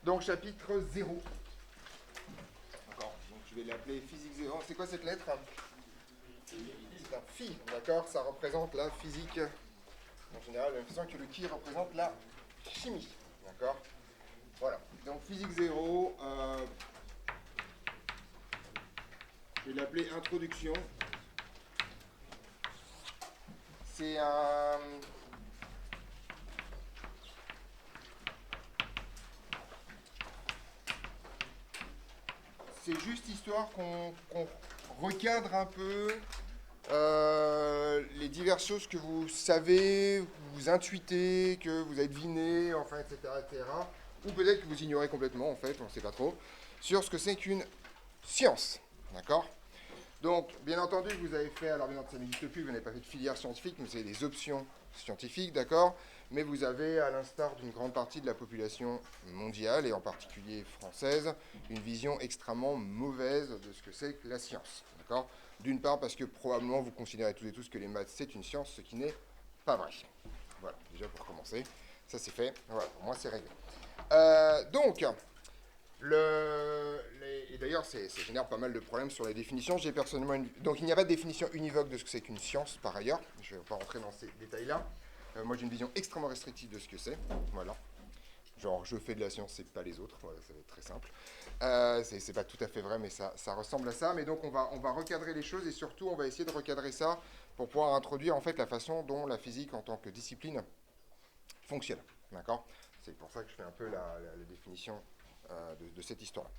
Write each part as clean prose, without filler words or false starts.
Donc chapitre 0. D'accord. Donc je vais l'appeler physique 0. C'est quoi cette lettre? C'est un phi, d'accord? Ça représente la physique, en général, de la même façon que le qui représente la chimie. D'accord? Voilà. Donc physique 0, je vais l'appeler introduction. C'est un... C'est juste histoire qu'on recadre un peu les diverses choses que vous savez, vous intuitez, que vous avez deviné, enfin, etc., etc. Ou peut-être que vous ignorez complètement, en fait, on ne sait pas trop, sur ce que c'est qu'une science. D'accord? Donc, bien entendu, vous avez fait, alors bien entendu, ça n'existe plus, vous n'avez pas fait de filière scientifique, mais vous avez des options scientifiques, d'accord? Mais vous avez, à l'instar d'une grande partie de la population mondiale, et en particulier française, une vision extrêmement mauvaise de ce que c'est que la science, d'accord? D'une part, parce que probablement vous considérez tous et tous que les maths, c'est une science, ce qui n'est pas vrai. Voilà, déjà pour commencer, ça c'est fait, voilà, pour moi c'est réglé. Donc, et d'ailleurs, ça génère pas mal de problèmes sur les définitions. J'ai personnellement donc il n'y a pas de définition univoque de ce que c'est qu'une science, par ailleurs. Je ne vais pas rentrer dans ces détails-là. Moi, j'ai une vision extrêmement restrictive de ce que c'est. Voilà. Genre, je fais de la science, c'est pas les autres. Voilà, ça va être très simple. C'est pas tout à fait vrai, mais ça ressemble à ça. Mais donc, on va recadrer les choses et surtout, on va essayer de recadrer ça pour pouvoir introduire en fait la façon dont la physique en tant que discipline fonctionne. D'accord? C'est pour ça que je fais un peu la définition de cette histoire.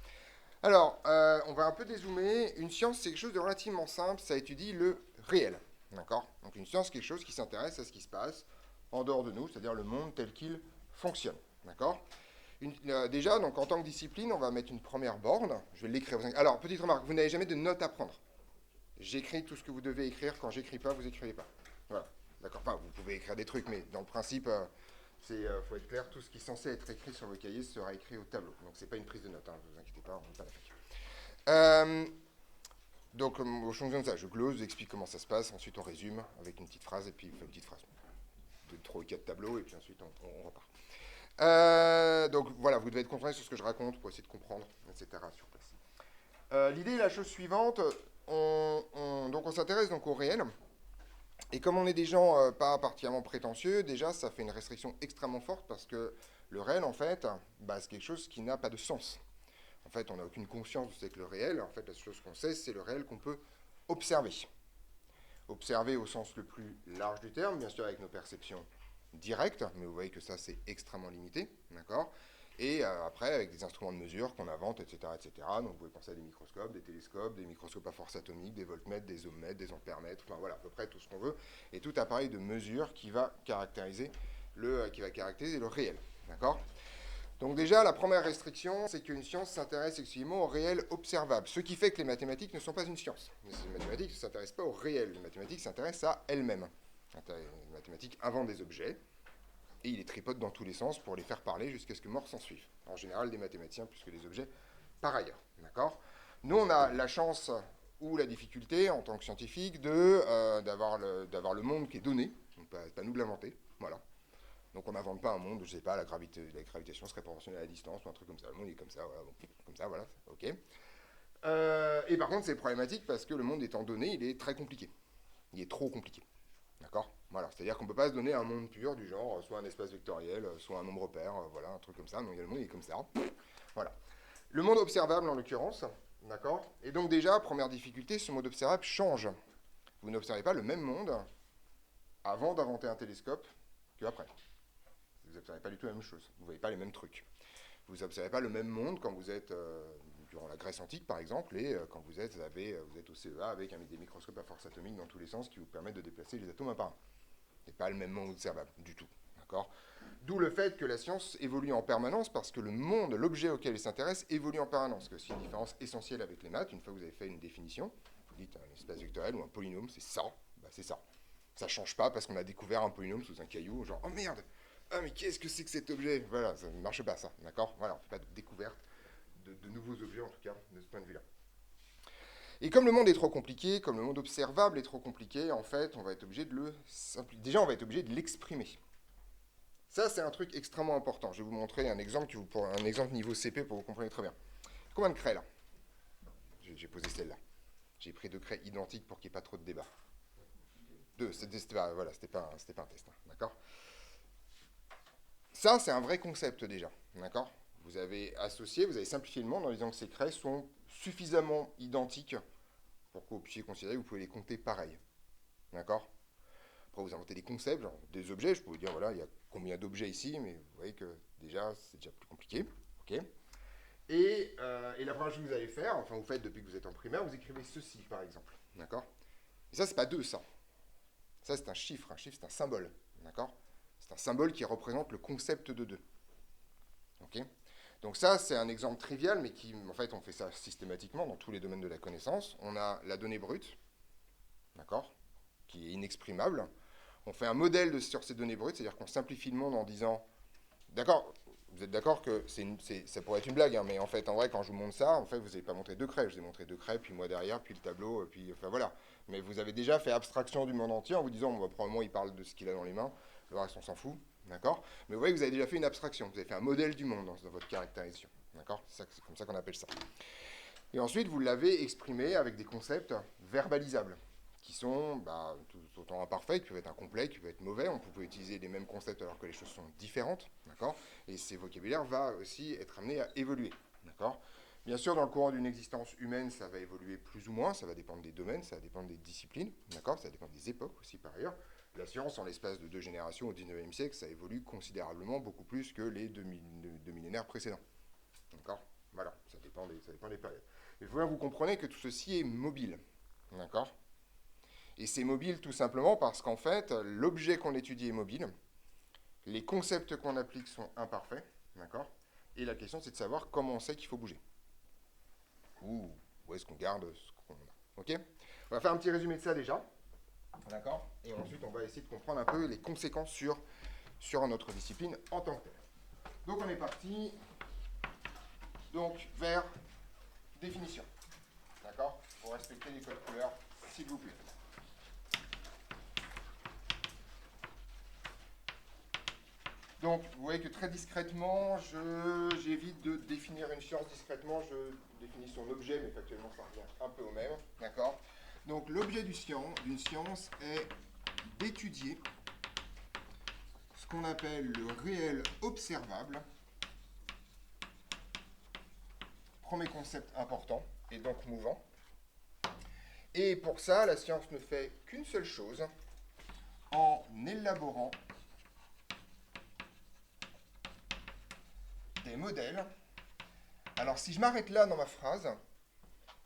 Alors, on va un peu dézoomer. Une science, c'est quelque chose de relativement simple. Ça étudie le réel. D'accord? Donc, une science, c'est quelque chose qui s'intéresse à ce qui se passe en dehors de nous, c'est-à-dire le monde tel qu'il fonctionne. D'accord? Déjà, donc, en tant que discipline, on va mettre une première borne. Je vais l'écrire. Alors, petite remarque, vous n'avez jamais de notes à prendre. J'écris tout ce que vous devez écrire. Quand j'écris pas, vous écrivez pas. Voilà. D'accord? Enfin, vous pouvez écrire des trucs, mais dans le principe, faut être clair, tout ce qui est censé être écrit sur le cahier sera écrit au tableau. Donc c'est pas une prise de notes, ne vous inquiétez pas, on n'est pas la fac. Donc au changement de ça, je glose, j'explique comment ça se passe, ensuite on résume avec une petite phrase, et puis une petite phrase de 3 ou 4 tableaux, et puis ensuite on repart. Donc voilà, vous devez être concentré sur ce que je raconte pour essayer de comprendre, etc. sur place. L'idée est la chose suivante, donc on s'intéresse donc au réel. Et comme on est des gens pas particulièrement prétentieux, déjà ça fait une restriction extrêmement forte parce que le réel en fait, c'est quelque chose qui n'a pas de sens. En fait, on n'a aucune conscience de ce que le réel. En fait, la seule chose qu'on sait, c'est le réel qu'on peut observer. Observer au sens le plus large du terme, bien sûr avec nos perceptions directes, mais vous voyez que ça c'est extrêmement limité, d'accord? Et après, avec des instruments de mesure qu'on invente, etc., etc. Donc vous pouvez penser à des microscopes, des télescopes, des microscopes à force atomique, des voltmètres, des ohmmètres, des ampèremètres, enfin voilà, à peu près tout ce qu'on veut, et tout appareil de mesure qui va caractériser le réel, d'accord? Donc déjà, la première restriction, c'est qu'une science s'intéresse exclusivement au réel observable, ce qui fait que les mathématiques ne sont pas une science. Les mathématiques ne s'intéressent pas au réel, les mathématiques s'intéressent à elles-mêmes. Les mathématiques inventent des objets, et ils les tripotent dans tous les sens pour les faire parler jusqu'à ce que mort s'en suive. En général, des mathématiciens plus que des objets, par ailleurs. D'accord? Nous, on a la chance ou la difficulté, en tant que scientifique, d'avoir le monde qui est donné, donc pas nous de l'inventer, voilà. Donc on n'invente pas un monde, je sais pas, la gravitation serait proportionnelle à la distance ou un truc comme ça. Le monde est comme ça, voilà, bon, comme ça, voilà, ok. Et par contre, c'est problématique parce que le monde étant donné, il est très compliqué. Il est trop compliqué. D'accord? Voilà, c'est-à-dire qu'on ne peut pas se donner un monde pur du genre soit un espace vectoriel, soit un nombre pair, voilà, un truc comme ça. Donc le monde est comme ça. Voilà. Le monde observable en l'occurrence, d'accord? Et donc déjà, première difficulté, ce monde observable change. Vous n'observez pas le même monde avant d'inventer un télescope qu'après. Vous n'observez pas du tout la même chose. Vous ne voyez pas les mêmes trucs. Vous n'observez pas le même monde quand vous êtes durant la Grèce antique, par exemple, et quand vous êtes au CEA avec des microscopes à force atomique dans tous les sens qui vous permettent de déplacer les atomes un par un. Ce n'est pas le même monde observable du tout. D'accord? D'où le fait que la science évolue en permanence, parce que le monde, l'objet auquel elle s'intéresse, évolue en permanence. C'est une différence essentielle avec les maths. Une fois que vous avez fait une définition, vous dites un espace vectoriel ou un polynôme, c'est ça, c'est ça. Ça ne change pas parce qu'on a découvert un polynôme sous un caillou, genre, oh merde, ah mais qu'est-ce que c'est que cet objet? Voilà, ça ne marche pas ça, d'accord? Voilà, on ne fait pas de découverte de nouveaux objets, en tout cas, de ce point de vue-là. Et comme le monde est trop compliqué, comme le monde observable est trop compliqué, en fait, on va être obligé de le simplifier. Déjà, on va être obligé de l'exprimer. Ça, c'est un truc extrêmement important. Je vais vous montrer un exemple, un exemple niveau CP pour que vous compreniez très bien. Combien de craies, là? J'ai posé celle-là. J'ai pris 2 craies identiques pour qu'il n'y ait pas trop de débat. 2, c'était pas, voilà, c'était pas un test, hein, d'accord? Ça, c'est un vrai concept déjà, d'accord? Vous avez associé, vous avez simplifié le monde en disant que ces craies sont suffisamment identiques pour que vous puissiez considérer que vous pouvez les compter pareil, d'accord? Après, vous inventez des concepts, genre des objets, je peux vous dire, voilà, il y a combien d'objets ici, mais vous voyez que déjà, c'est déjà plus compliqué, ok? Et la première chose que vous allez faire, enfin vous faites depuis que vous êtes en primaire, vous écrivez ceci par exemple, d'accord? Et ça, c'est pas 2, ça. Ça, c'est un chiffre, c'est un symbole, d'accord? C'est un symbole qui représente le concept de 2. Ok? Donc ça, c'est un exemple trivial, mais qui, en fait, on fait ça systématiquement dans tous les domaines de la connaissance. On a la donnée brute, d'accord? Qui est inexprimable. On fait un modèle sur ces données brutes, c'est-à-dire qu'on simplifie le monde en disant, d'accord, vous êtes d'accord que ça pourrait être une blague, hein, mais en fait, en vrai, quand je vous montre ça, en fait, vous n'avez pas montré 2 craies. Je vous ai montré 2 craies, puis moi derrière, puis le tableau, puis, enfin voilà. Mais vous avez déjà fait abstraction du monde entier en vous disant, bon, bah, probablement, il parle de ce qu'il a dans les mains, le reste, on s'en fout, d'accord? Mais vous voyez que vous avez déjà fait une abstraction, vous avez fait un modèle du monde dans votre caractérisation, d'accord? C'est comme ça qu'on appelle ça. Et ensuite, vous l'avez exprimé avec des concepts verbalisables, qui sont tout autant imparfaits, qui peuvent être incomplets, qui peuvent être mauvais. On peut utiliser les mêmes concepts alors que les choses sont différentes, d'accord? Et ces vocabulaires vont aussi être amenés à évoluer, d'accord? Bien sûr, dans le courant d'une existence humaine, ça va évoluer plus ou moins, ça va dépendre des domaines, ça va dépendre des disciplines, d'accord? Ça va dépendre des époques aussi, par ailleurs. La science, en l'espace de 2 générations au 19e siècle, ça évolue considérablement beaucoup plus que les deux millénaires précédents, d'accord? Voilà, ça dépend des périodes. Mais vous comprenez que tout ceci est mobile, d'accord? Et c'est mobile tout simplement parce qu'en fait, l'objet qu'on étudie est mobile, les concepts qu'on applique sont imparfaits, d'accord? Et la question, c'est de savoir comment on sait qu'il faut bouger. Ou où est-ce qu'on garde ce qu'on a. Ok? On va faire un petit résumé de ça déjà, d'accord? Et ensuite, on va essayer de comprendre un peu les conséquences sur notre discipline en tant que telle. Donc, on est parti donc vers définition, d'accord? Pour respecter les codes couleurs, s'il vous plaît. Donc, vous voyez que très discrètement, j'évite de définir une science discrètement, je définis son objet, mais factuellement, ça revient un peu au même, d'accord? Donc, l'objet d'une science est d'étudier ce qu'on appelle le réel observable, premier concept important, et donc mouvant. Et pour ça, la science ne fait qu'une seule chose, en élaborant des modèles. Alors, si je m'arrête là dans ma phrase,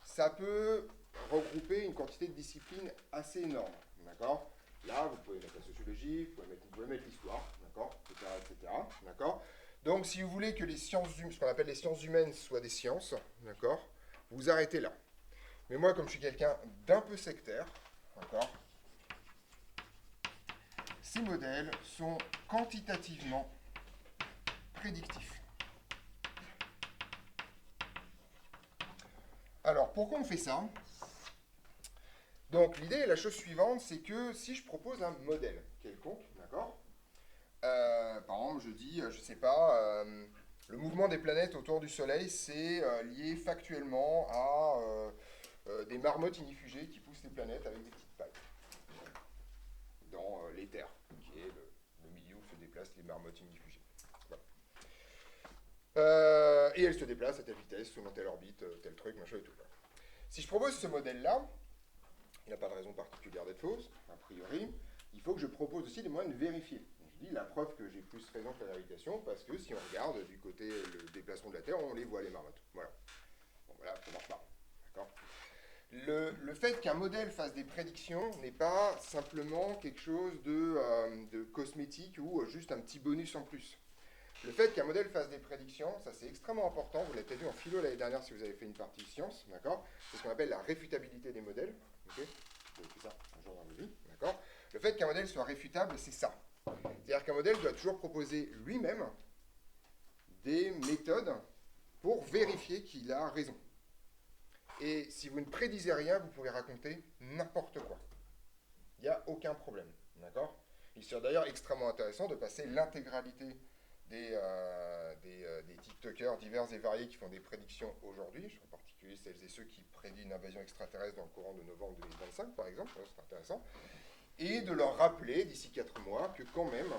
ça peut regrouper une quantité de disciplines assez énorme, d'accord? Là, vous pouvez mettre la sociologie, vous pouvez mettre l'histoire, d'accord, etc., d'accord? Donc, si vous voulez que ce qu'on appelle les sciences humaines soient des sciences, d'accord, vous arrêtez là. Mais moi, comme je suis quelqu'un d'un peu sectaire, d'accord, ces modèles sont quantitativement prédictifs. Alors, pourquoi on fait ça? Donc, l'idée est la chose suivante, c'est que si je propose un modèle quelconque, d'accord, par exemple, je dis, je sais pas, le mouvement des planètes autour du Soleil, c'est lié factuellement à des marmottes inifugées qui poussent les planètes avec des petites pailles dans l'éther, qui est le milieu où se déplacent les marmottes inifugées. Voilà. Et elles se déplacent à telle vitesse, selon telle orbite, tel truc, machin et tout. Voilà. Si je propose ce modèle-là, il n'a pas de raison particulière d'être fausse, a priori, il faut que je propose aussi des moyens de vérifier. Je dis la preuve que j'ai plus raison que la gravitation, parce que si on regarde du côté le déplacement de la Terre, on les voit, les marmottes. Voilà. Bon, voilà, ça marche pas. D'accord ? Le fait qu'un modèle fasse des prédictions n'est pas simplement quelque chose de cosmétique ou juste un petit bonus en plus. Le fait qu'un modèle fasse des prédictions, ça c'est extrêmement important, vous l'avez peut-être vu en philo l'année dernière si vous avez fait une partie science, d'accord? C'est ce qu'on appelle la réfutabilité des modèles, ok? Vous avez fait ça un jour dans votre vie, d'accord? Le fait qu'un modèle soit réfutable, c'est ça. C'est-à-dire qu'un modèle doit toujours proposer lui-même des méthodes pour vérifier qu'il a raison. Et si vous ne prédisez rien, vous pouvez raconter n'importe quoi. Il n'y a aucun problème, d'accord? Il serait d'ailleurs extrêmement intéressant de passer l'intégralité des TikTokers divers et variés qui font des prédictions aujourd'hui, en particulier celles et ceux qui prédisent une invasion extraterrestre dans le courant de novembre 2025, par exemple, c'est intéressant, et de leur rappeler d'ici 4 mois que quand même,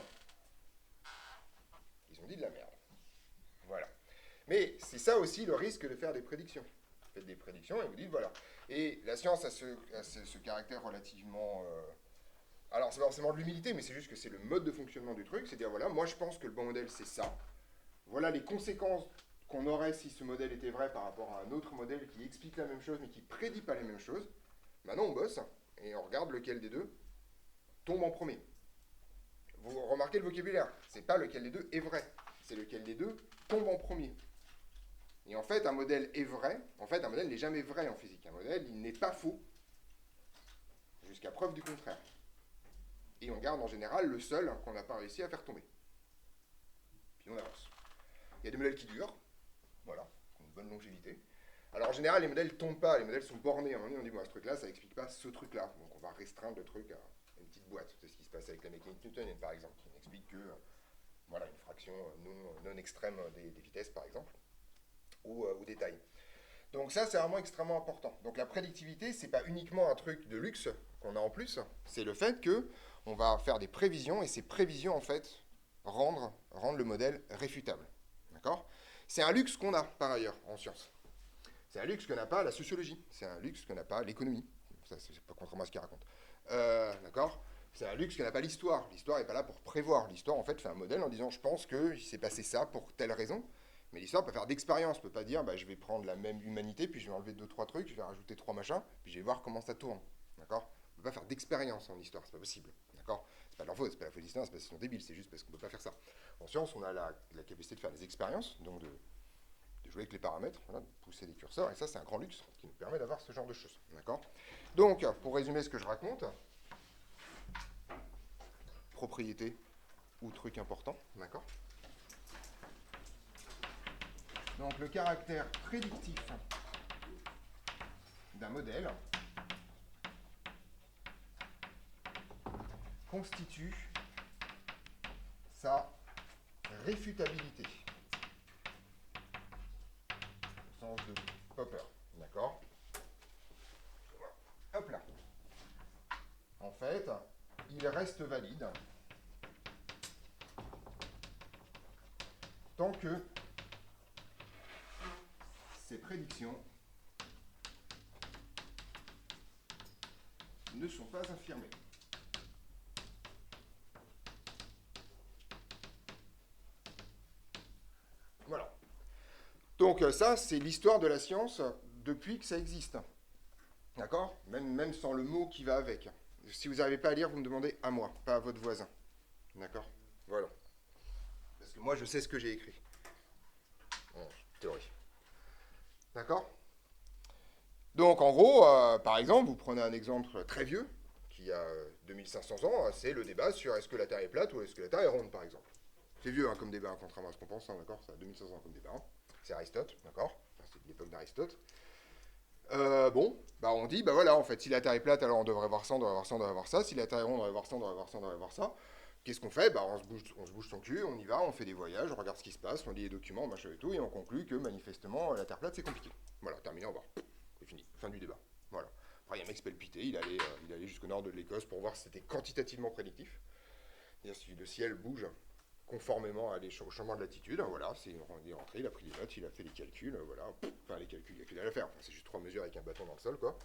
ils ont dit de la merde. Voilà. Mais c'est ça aussi le risque de faire des prédictions. Vous faites des prédictions et vous dites voilà. Et la science a ce caractère relativement... alors c'est pas forcément de l'humilité, mais c'est juste que c'est le mode de fonctionnement du truc, c'est dire voilà, moi je pense que le bon modèle c'est ça. Voilà les conséquences qu'on aurait si ce modèle était vrai par rapport à un autre modèle qui explique la même chose mais qui prédit pas les mêmes choses. Maintenant on bosse et on regarde lequel des deux tombe en premier. Vous remarquez le vocabulaire, c'est pas lequel des deux est vrai, c'est lequel des deux tombe en premier. Et en fait, un modèle est vrai. En fait, un modèle n'est jamais vrai en physique. Un modèle, il n'est pas faux, jusqu'à preuve du contraire. Et on garde en général le seul qu'on n'a pas réussi à faire tomber. Puis on avance. Il y a des modèles qui durent, voilà, qui ont une bonne longévité. Alors en général, les modèles ne tombent pas, les modèles sont bornés. À un moment donné, on dit, bon, ce truc-là, ça n'explique pas ce truc-là. Donc on va restreindre le truc à une petite boîte. C'est ce qui se passe avec la mécanique newtonienne, par exemple, qui n'explique que voilà, une fraction non extrême des vitesses, par exemple. Ou des tailles. Donc ça, c'est vraiment extrêmement important. Donc la prédictivité, c'est pas uniquement un truc de luxe qu'on a en plus, c'est le fait que on va faire des prévisions, et ces prévisions, en fait, rendent le modèle réfutable. D'accord? C'est un luxe qu'on a, par ailleurs, en sciences. C'est un luxe que n'a pas la sociologie. C'est un luxe que n'a pas l'économie. Ça, c'est pas contrairement à ce qu'il raconte. D'accord? C'est un luxe que n'a pas l'histoire. L'histoire n'est pas là pour prévoir. L'histoire, en fait, fait un modèle en disant, je pense qu'il s'est passé ça pour telle raison. Mais l'histoire peut faire d'expérience, peut pas dire bah, je vais prendre la même humanité, puis je vais enlever 2-3 trucs, je vais rajouter 3 machins, puis je vais voir comment ça tourne. D'accord? On peut pas faire d'expérience en histoire, c'est pas possible. D'accord? C'est pas de leur faute, c'est pas la faute des historiens, c'est parce qu'ils sont débiles, c'est juste parce qu'on peut pas faire ça. En science, on a la capacité de faire des expériences, donc de jouer avec les paramètres, voilà, de pousser des curseurs, et ça c'est un grand luxe qui nous permet d'avoir ce genre de choses. D'accord? Donc, pour résumer ce que je raconte, propriété ou truc important, d'accord? Donc le caractère prédictif d'un modèle constitue sa réfutabilité, au sens de Popper. D'accord? Hop là. En fait, il reste valide tant que ces prédictions ne sont pas affirmées. Voilà. Donc ça, c'est l'histoire de la science depuis que ça existe. D'accord? Même sans le mot qui va avec. Si vous n'arrivez pas à lire, vous me demandez à moi, pas à votre voisin. D'accord? Voilà. Parce que moi, je sais ce que j'ai écrit. En théorie. D'accord? Donc, en gros, par exemple, vous prenez un exemple très vieux, qui a 2500 ans, c'est le débat sur est-ce que la Terre est plate ou est-ce que la Terre est ronde, par exemple. C'est vieux comme débat, contrairement à ce qu'on pense, d'accord? Ça a 2500 ans comme débat. C'est Aristote, d'accord? Enfin, c'est de l'époque d'Aristote. Bon, bah on dit, bah voilà, en fait, si la Terre est plate, alors on devrait voir ça, on devrait voir ça, on devrait voir ça. Si la Terre est ronde, on devrait voir ça, on devrait voir ça, on devrait voir ça. Qu'est-ce qu'on fait? Bah on se bouge son cul, on y va, on fait des voyages, on regarde ce qui se passe, on lit les documents, machin et tout, et on conclut que manifestement, la Terre plate, c'est compliqué. Voilà, terminé, au revoir. C'est fini, fin du débat. Voilà. Après, il y a un mec qui s'appelle Pité, il allait jusqu'au nord de l'Écosse pour voir si c'était quantitativement prédictif. C'est-à-dire si le ciel bouge conformément au changement de latitude, voilà, il est rentré, il a pris des notes, il a fait les calculs, voilà, enfin les calculs, il n'y a que dalle à faire, c'est juste 3 mesures avec un bâton dans le sol, quoi.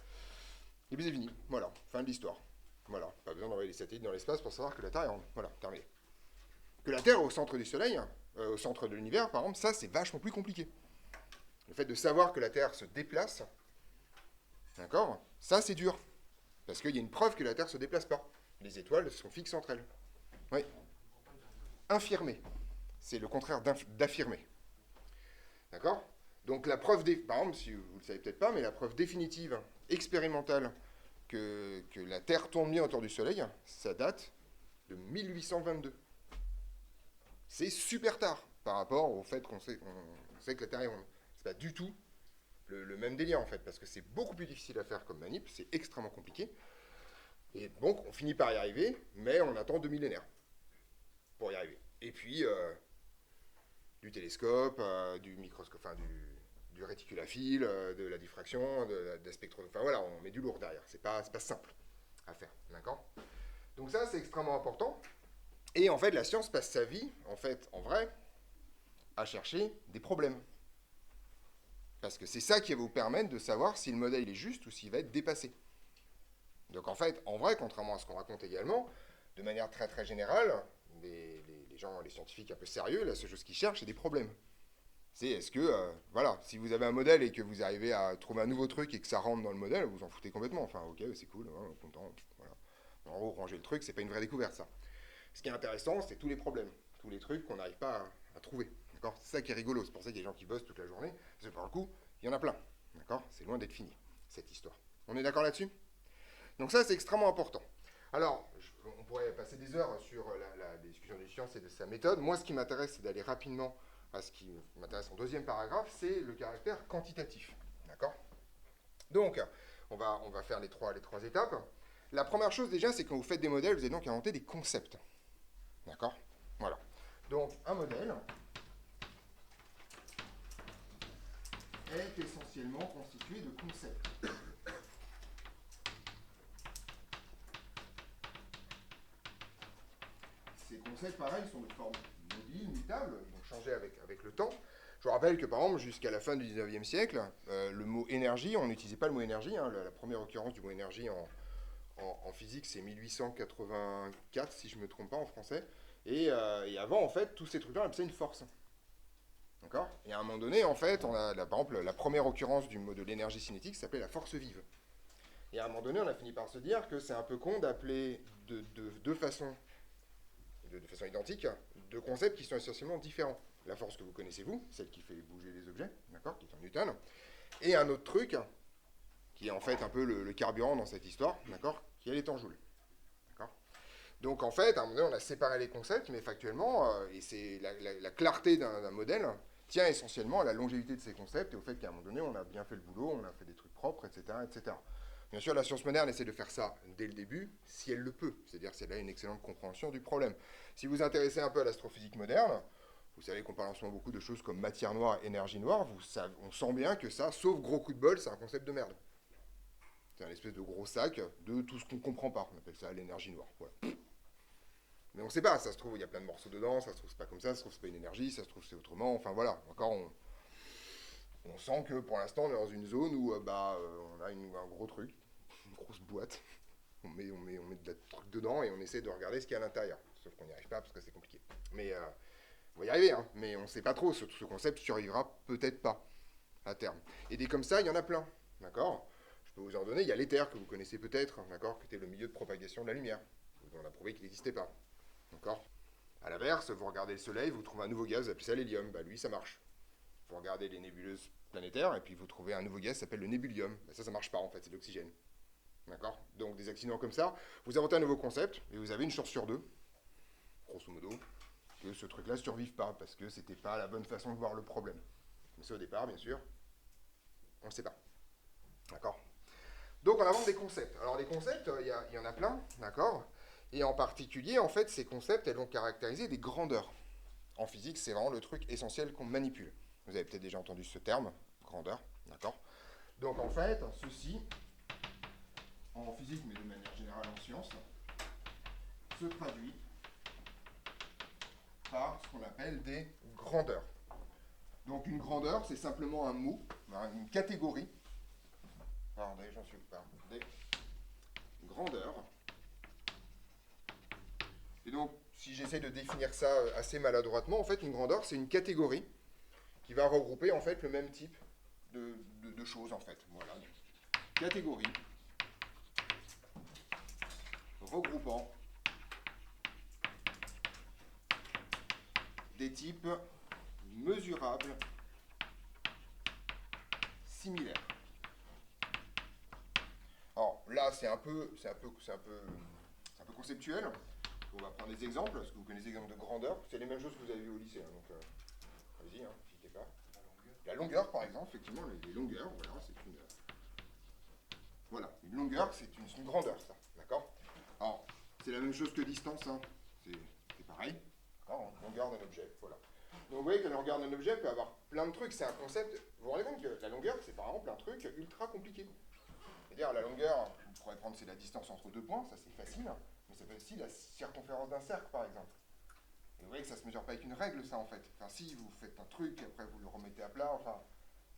Et puis c'est fini, voilà, fin de l'histoire. Voilà, pas besoin d'envoyer des satellites dans l'espace pour savoir que la Terre est ronde, voilà, terminé. Que la Terre est au centre du Soleil, au centre de l'univers, par exemple, ça c'est vachement plus compliqué. Le fait de savoir que la Terre se déplace, d'accord, ça c'est dur, parce qu'il y a une preuve que la Terre se déplace pas. Les étoiles sont fixes entre elles. Oui. Infirmer. C'est le contraire d'affirmer. D'accord? Donc la preuve, par exemple, si vous ne le savez peut-être pas, mais la preuve définitive, expérimentale, que la Terre tourne bien autour du Soleil, ça date de 1822. C'est super tard par rapport au fait qu'on sait que la Terre est ronde. C'est pas du tout le même délire en fait, parce que c'est beaucoup plus difficile à faire comme manip, c'est extrêmement compliqué. Et donc, on finit par y arriver, mais on attend 2 millénaires pour y arriver. Et puis, du télescope, du microscope, enfin du réticulaphile, de la diffraction, de la spectrométrie. Enfin voilà, on met du lourd derrière. C'est pas simple à faire, d'accord? Donc ça, c'est extrêmement important. Et en fait, la science passe sa vie, en fait, en vrai, à chercher des problèmes. Parce que c'est ça qui va vous permettre de savoir si le modèle est juste ou s'il va être dépassé. Donc en fait, en vrai, contrairement à ce qu'on raconte également, de manière très très générale, les gens, les scientifiques un peu sérieux, la seule chose qu'ils cherchent, c'est des problèmes. C'est est-ce que, voilà, si vous avez un modèle et que vous arrivez à trouver un nouveau truc et que ça rentre dans le modèle, vous en foutez complètement. Enfin, ok, c'est cool, hein, content, voilà. En gros, ranger le truc, c'est pas une vraie découverte, ça. Ce qui est intéressant, c'est tous les problèmes, tous les trucs qu'on n'arrive pas à trouver. D'accord? C'est ça qui est rigolo. C'est pour ça qu'il y a des gens qui bossent toute la journée. Parce que par le coup, il y en a plein. D'accord? C'est loin d'être fini, cette histoire. On est d'accord là-dessus? Donc ça, c'est extrêmement important. Alors, on pourrait passer des heures sur la discussion des sciences et de sa méthode. Moi, ce qui m'intéresse, c'est d'aller rapidement à ce qui m'intéresse en deuxième paragraphe, c'est le caractère quantitatif. D'accord? Donc, on va faire les trois étapes. La première chose déjà, c'est quand vous faites des modèles, vous allez donc inventer des concepts. D'accord? Voilà. Donc, un modèle est essentiellement constitué de concepts. Ces concepts, pareil, sont de forme mobile, mutable, ils vont changer avec le temps. Je vous rappelle que, par exemple, jusqu'à la fin du 19e siècle, le mot énergie, on n'utilisait pas le mot énergie. Hein, la première occurrence du mot énergie en physique, c'est 1884, si je ne me trompe pas, en français. Et avant, en fait, tous ces trucs-là, on appelait ça une force. D'accord? Et à un moment donné, en fait, on a, par exemple, la première occurrence du mot de l'énergie cinétique s'appelait la force vive. Et à un moment donné, on a fini par se dire que c'est un peu con d'appeler de façon identique, deux concepts qui sont essentiellement différents. La force que vous connaissez vous, celle qui fait bouger les objets, d'accord, qui est en Newton, et un autre truc, qui est en fait un peu le carburant dans cette histoire, d'accord, qui est en joule. D'accord. Donc en fait, à un moment donné, on a séparé les concepts, mais factuellement, et c'est la clarté d'un modèle tient essentiellement à la longévité de ces concepts et au fait qu'à un moment donné, on a bien fait le boulot, on a fait des trucs propres, etc., etc. Bien sûr, la science moderne essaie de faire ça dès le début, si elle le peut, c'est-à-dire si elle a une excellente compréhension du problème. Si vous vous intéressez un peu à l'astrophysique moderne, vous savez qu'on parle en ce moment beaucoup de choses comme matière noire, énergie noire, on sent bien que ça, sauf gros coup de bol, c'est un concept de merde. C'est un espèce de gros sac de tout ce qu'on ne comprend pas. On appelle ça l'énergie noire. Voilà. Mais on ne sait pas, ça se trouve, il y a plein de morceaux dedans, ça se trouve, c'est pas comme ça se trouve, c'est pas une énergie, ça se trouve, c'est autrement. Enfin voilà, encore, on sent que pour l'instant, on est dans une zone où on a un gros truc, une grosse boîte. On met de la truc dedans et on essaie de regarder ce qu'il y a à l'intérieur. Sauf qu'on n'y arrive pas parce que c'est compliqué. Mais on va y arriver, hein. Mais on ne sait pas trop. Ce concept survivra peut-être pas à terme. Et des comme ça, il y en a plein. D'accord? Je peux vous en donner. Il y a l'éther que vous connaissez peut-être, d'accord, qui était le milieu de propagation de la lumière. On a prouvé qu'il n'existait pas. D'accord? À l'inverse, vous regardez le Soleil, vous trouvez un nouveau gaz, vous appelez ça l'hélium. Bah lui, ça marche. Vous regardez les nébuleuses planétaires et puis vous trouvez un nouveau gaz qui s'appelle le nébulium. Bah ça marche pas en fait, c'est de l'oxygène. D'accord? Donc des accidents comme ça, vous inventez un nouveau concept et vous avez une chance sur deux, grosso modo, que ce truc-là ne survive pas parce que c'était pas la bonne façon de voir le problème. Mais c'est au départ, bien sûr, on ne le sait pas. D'accord? Donc on invente des concepts. Alors des concepts, il y en a plein, d'accord? Et en particulier, en fait, ces concepts, elles vont caractériser des grandeurs. En physique, c'est vraiment le truc essentiel qu'on manipule. Vous avez peut-être déjà entendu ce terme, grandeur, d'accord? Donc en fait, ceci, en physique, mais de manière générale en sciences, se traduit par ce qu'on appelle des grandeurs. Donc une grandeur, c'est simplement un mot, une catégorie. Pardon, j'en suis pas. Des grandeurs. Et donc, si j'essaie de définir ça assez maladroitement, en fait, une grandeur, c'est une catégorie qui va regrouper en fait le même type de choses, en fait. Voilà. Catégorie regroupant des types mesurables similaires. Alors là, c'est un peu conceptuel. On va prendre des exemples, parce que vous connaissez des exemples de grandeur. C'est les mêmes choses que vous avez vues au lycée. Hein, donc, allez-y, n'hésitez pas. La longueur, par exemple, effectivement, les longueurs, voilà, c'est une. Voilà, une longueur, c'est une grandeur, ça. D'accord? C'est la même chose que distance, hein. C'est pareil. D'accord, longueur d'un objet, voilà. Donc vous voyez que la longueur d'un objet peut avoir plein de trucs, c'est un concept. Vous vous rendez compte que la longueur, c'est par exemple un truc ultra compliqué. C'est-à-dire la longueur, vous pourrez prendre, c'est la distance entre deux points, ça c'est facile, mais ça peut être aussi la circonférence d'un cercle par exemple. Et vous voyez que ça ne se mesure pas avec une règle ça en fait. Enfin si, vous faites un truc, après vous le remettez à plat, enfin...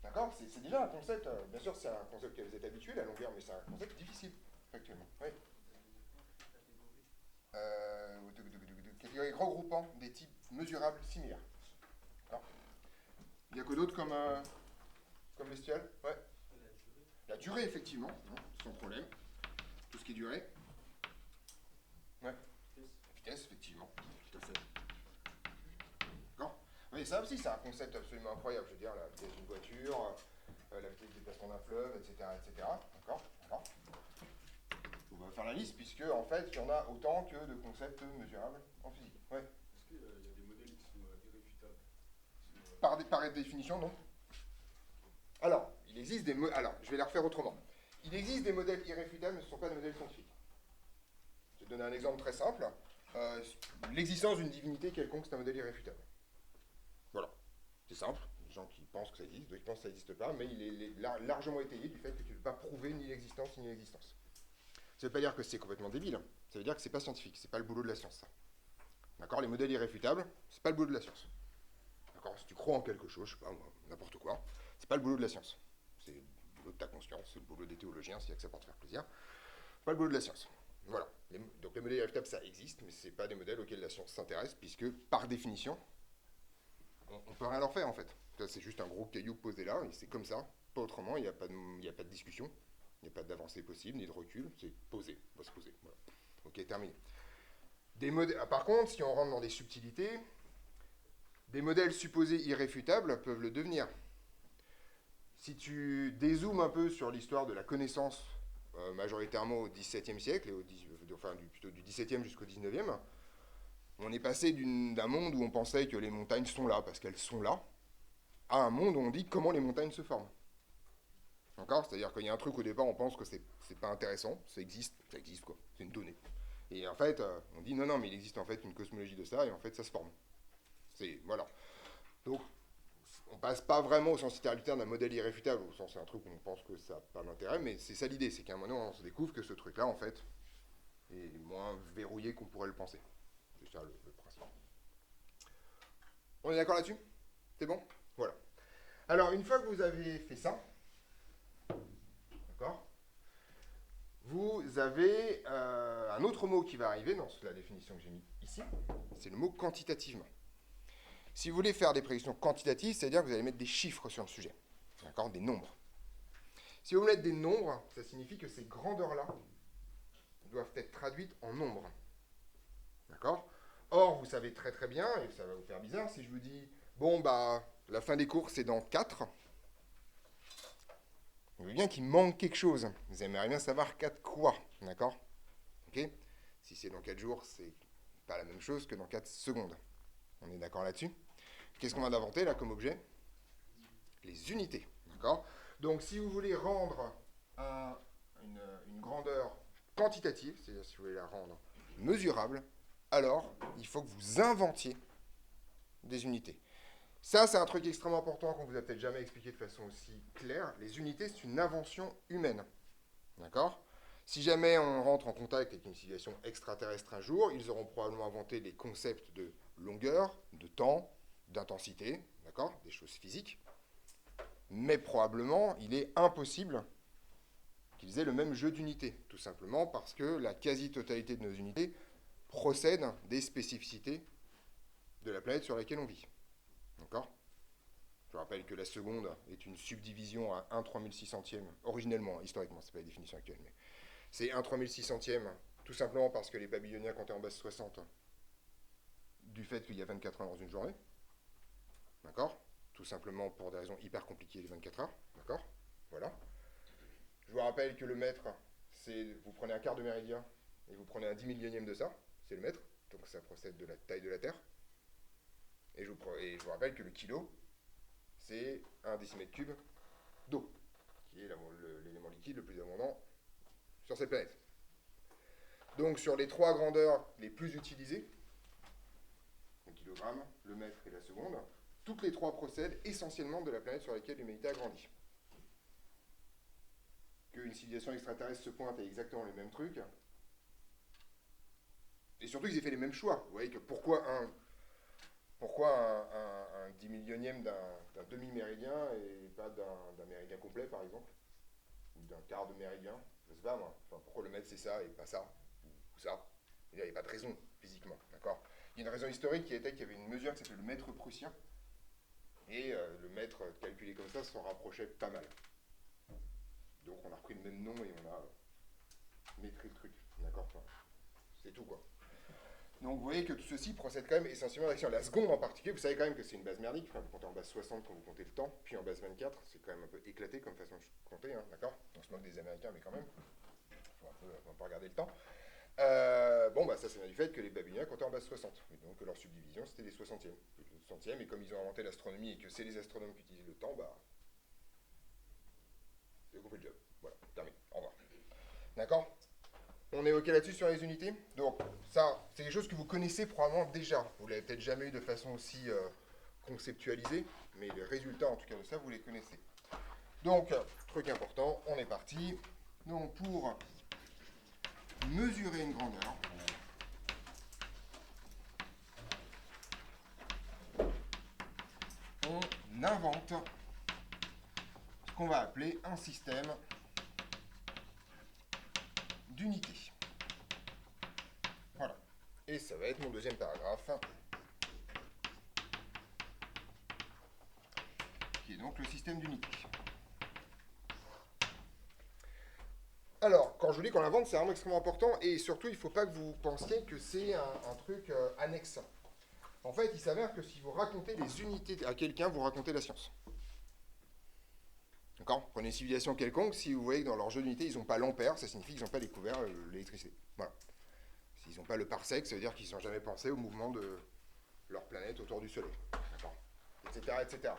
D'accord, c'est déjà un concept, bien sûr c'est un concept que vous êtes habitué, la longueur, mais c'est un concept difficile, actuellement. Oui. Catégorie regroupant des types mesurables similaires. D'accord. Il y a que d'autres comme bestial. Ouais. La durée, effectivement, non, sans problème. Tout ce qui est durée. Ouais. La vitesse, effectivement. Tout à fait. D'accord. Oui, ça aussi, c'est un concept absolument incroyable. Je veux dire, la vitesse d'une voiture, la vitesse de déplacement d'un fleuve, etc. etc. D'accord. D'accord. On va faire la liste, puisque, en fait, il y en a autant que de concepts mesurables en physique. Ouais. Est-ce qu'il y a des modèles qui sont irréfutables Par définition, non. Alors, il existe des alors, je vais la refaire autrement. Il existe des modèles irréfutables, mais ce ne sont pas des modèles scientifiques. Je vais te donner un exemple très simple. L'existence d'une divinité quelconque, c'est un modèle irréfutable. Voilà. C'est simple. Les gens qui pensent que ça existe, d'autres qui pensent que ça n'existe pas, mais il est largement étayé du fait que tu ne peux pas prouver ni l'existence ni l'inexistence. Ça ne veut pas dire que c'est complètement débile. Ça veut dire que c'est pas scientifique. C'est pas le boulot de la science, ça. D'accord. Les modèles irréfutables, c'est pas le boulot de la science. D'accord. Si tu crois en quelque chose, je sais pas moi, n'importe quoi, c'est pas le boulot de la science. C'est le boulot de ta conscience, c'est le boulot des théologiens, s'il y a que ça pour te faire plaisir. C'est pas le boulot de la science. Voilà. Donc les modèles irréfutables, ça existe, mais c'est pas des modèles auxquels la science s'intéresse, puisque par définition, on peut rien leur faire en fait. C'est juste un gros caillou posé là, et c'est comme ça, pas autrement, il n'y a pas de discussion, il n'y a pas d'avancée possible, ni de recul, c'est posé, on va se poser. Voilà. Ok, terminé. Par contre, si on rentre dans des subtilités, des modèles supposés irréfutables peuvent le devenir. Si tu dézoomes un peu sur l'histoire de la connaissance, majoritairement au XVIIe siècle, et plutôt du XVIIe jusqu'au XIXe, on est passé d'un monde où on pensait que les montagnes sont là, parce qu'elles sont là, à un monde où on dit comment les montagnes se forment. D'accord. C'est-à-dire qu'il y a un truc au départ, on pense que c'est pas intéressant, ça existe quoi, c'est une donnée. Et en fait, on dit non, mais il existe en fait une cosmologie de ça, et en fait ça se forme. Voilà. Donc, on passe pas vraiment au sens utilitaire d'un modèle irréfutable, au sens c'est un truc où on pense que ça n'a pas d'intérêt, mais c'est ça l'idée, c'est qu'à un moment on se découvre que ce truc-là, en fait, est moins verrouillé qu'on pourrait le penser. C'est ça le principe. On est d'accord là-dessus? C'est bon? Voilà. Alors, une fois que vous avez fait ça, d'accord, vous avez un autre mot qui va arriver dans la définition que j'ai mis ici, c'est le mot quantitativement. Si vous voulez faire des prédictions quantitatives, c'est-à-dire que vous allez mettre des chiffres sur le sujet, d'accord, des nombres. Si vous mettez des nombres, ça signifie que ces grandeurs-là doivent être traduites en nombres, d'accord. Or, vous savez très très bien, et ça va vous faire bizarre, si je vous dis, bon, bah, la fin des cours, c'est dans 4, vous voyez bien qu'il manque quelque chose. Vous aimeriez bien savoir 4 quoi, d'accord. Ok. Si c'est dans 4 jours, c'est pas la même chose que dans 4 secondes. On est d'accord là-dessus? Qu'est-ce qu'on vient d'inventer là comme objet? Les unités, d'accord. Donc si vous voulez rendre une grandeur quantitative, c'est-à-dire si vous voulez la rendre mesurable, alors il faut que vous inventiez des unités. Ça, c'est un truc extrêmement important qu'on vous a peut-être jamais expliqué de façon aussi claire. Les unités, c'est une invention humaine, d'accord. Si jamais on rentre en contact avec une civilisation extraterrestre un jour, ils auront probablement inventé les concepts de longueur, de temps, d'intensité, d'accord, des choses physiques. Mais probablement, il est impossible qu'ils aient le même jeu d'unités, tout simplement parce que la quasi-totalité de nos unités procèdent des spécificités de la planète sur laquelle on vit. D'accord. Je rappelle que la seconde est une subdivision à 1/3600e, originellement, historiquement, c'est pas la définition actuelle, mais c'est 1/3600e, tout simplement parce que les Babyloniens comptaient en base 60, du fait qu'il y a 24 heures dans une journée. D'accord. Tout simplement pour des raisons hyper compliquées, les 24 heures. D'accord. Voilà. Je vous rappelle que le mètre, c'est, vous prenez un quart de méridien et vous prenez un 10 millionième de ça, c'est le mètre, donc ça procède de la taille de la Terre. Et je vous rappelle que le kilo, c'est un décimètre cube d'eau, qui est l'élément liquide le plus abondant sur cette planète. Donc sur les trois grandeurs les plus utilisées, le kilogramme, le mètre et la seconde, toutes les trois procèdent essentiellement de la planète sur laquelle l'humanité a grandi. Qu'une civilisation extraterrestre se pointe à exactement les mêmes trucs, et surtout ils aient fait les mêmes choix. Vous voyez que pourquoi un 10 millionième d'un demi-méridien et pas d'un méridien complet, par exemple, ou d'un quart de méridien, je sais pas moi. Enfin, pourquoi le mètre c'est ça et pas ça, ou ça. Il n'y a pas de raison physiquement, d'accord. Il y a une raison historique qui était qu'il y avait une mesure qui s'appelait le mètre prussien, et le mètre calculé comme ça s'en rapprochait pas mal. Donc on a repris le même nom et on a métré le truc, d'accord. Enfin, c'est tout quoi. Donc vous voyez que tout ceci procède quand même essentiellement d'action. La seconde en particulier, vous savez quand même que c'est une base merdique. Enfin, vous comptez en base 60 quand vous comptez le temps, puis en base 24, c'est quand même un peu éclaté comme façon de compter, hein, d'accord. On se moque des Américains, mais quand même, on va pas regarder le temps. Bon, bah ça vient du fait que les Babyloniens comptaient en base 60. Et donc leur subdivision, c'était les 60e. Les centièmes, et comme ils ont inventé l'astronomie et que c'est les astronomes qui utilisent le temps, bah... j'ai compris le job. Voilà, terminé. Au revoir. D'accord. On est OK là-dessus sur les unités. Donc, ça, c'est quelque chose que vous connaissez probablement déjà. Vous l'avez peut-être jamais eu de façon aussi conceptualisée, mais les résultats, en tout cas de ça, vous les connaissez. Donc, truc important, on est parti. Donc, pour mesurer une grandeur, on invente ce qu'on va appeler un système d'unités. Voilà. Et ça va être mon deuxième paragraphe, qui est donc le système d'unités. Alors, quand je vous dis qu'on l'invente, c'est vraiment extrêmement important, et surtout, il ne faut pas que vous pensiez que c'est un truc annexe. En fait, il s'avère que si vous racontez les unités à quelqu'un, vous racontez la science. D'accord. Prenez une civilisation quelconque, si vous voyez que dans leur jeu d'unités, ils n'ont pas l'ampère, ça signifie qu'ils n'ont pas découvert l'électricité. Voilà. S'ils n'ont pas le parsec, ça veut dire qu'ils n'ont jamais pensé au mouvement de leur planète autour du Soleil. D'accord. Etc., etc.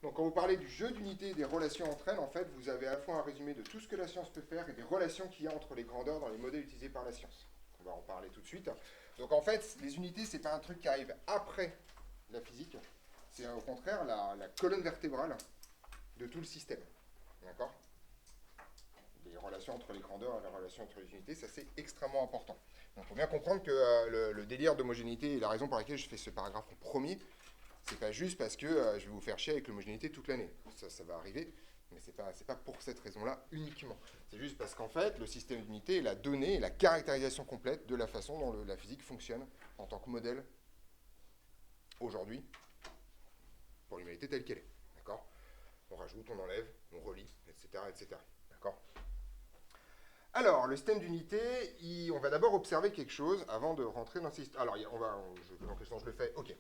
Donc quand vous parlez du jeu d'unités et des relations entre elles, en fait, vous avez à la fois un résumé de tout ce que la science peut faire et des relations qu'il y a entre les grandeurs dans les modèles utilisés par la science. On va en parler tout de suite. Donc en fait, les unités, c'est pas un truc qui arrive après la physique, c'est au contraire la colonne vertébrale de tout le système. D'accord. Les relations entre les grandeurs et les relations entre les unités, ça c'est extrêmement important. Donc il faut bien comprendre que le délire d'homogénéité est la raison pour laquelle je fais ce paragraphe en premier. C'est pas juste parce que je vais vous faire chier avec l'homogénéité toute l'année. Ça va arriver, mais c'est pas pour cette raison-là uniquement. C'est juste parce qu'en fait, le système d'unité est la donnée et la caractérisation complète de la façon dont la physique fonctionne en tant que modèle aujourd'hui pour l'humanité telle qu'elle est. D'accord. On rajoute, on enlève, on relie, etc. etc. D'accord. Alors, le système d'unité, on va d'abord observer quelque chose avant de rentrer dans ces... Alors, dans quel sens je le fais? Ok.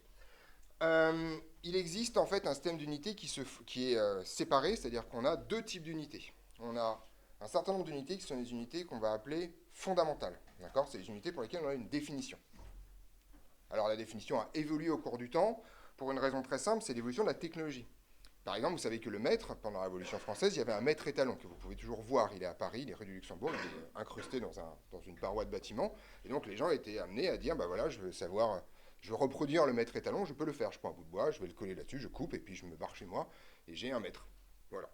Il existe en fait un système d'unités qui est séparé, c'est-à-dire qu'on a deux types d'unités. On a un certain nombre d'unités qui sont des unités qu'on va appeler fondamentales. D'accord. C'est des unités pour lesquelles on a une définition. Alors, la définition a évolué au cours du temps pour une raison très simple, c'est l'évolution de la technologie. Par exemple, vous savez que le mètre, pendant la Révolution française, il y avait un mètre étalon que vous pouvez toujours voir. Il est à Paris, il est rue du Luxembourg, il est incrusté dans une paroi de bâtiment. Et donc les gens étaient amenés à dire, bah voilà, je veux reproduire le mètre étalon, je peux le faire. Je prends un bout de bois, je vais le coller là-dessus, je coupe, et puis je me barre chez moi, et j'ai un mètre. Voilà.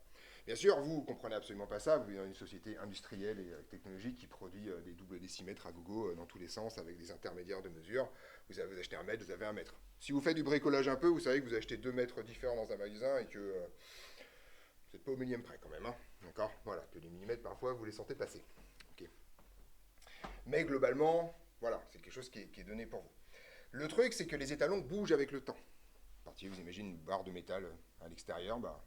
Bien sûr, vous ne comprenez absolument pas ça. Vous vivez dans une société industrielle et technologique qui produit des doubles décimètres à gogo dans tous les sens avec des intermédiaires de mesure. Vous achetez un mètre, vous avez un mètre. Si vous faites du bricolage un peu, vous savez que vous achetez 2 mètres différents dans un magasin et que vous n'êtes pas au millième près quand même. Hein. D'accord. Voilà, que les millimètres, parfois, vous les sentez passer. Okay. Mais globalement, voilà, c'est quelque chose qui est donné pour vous. Le truc, c'est que les étalons bougent avec le temps. Si vous imaginez une barre de métal à l'extérieur, bah,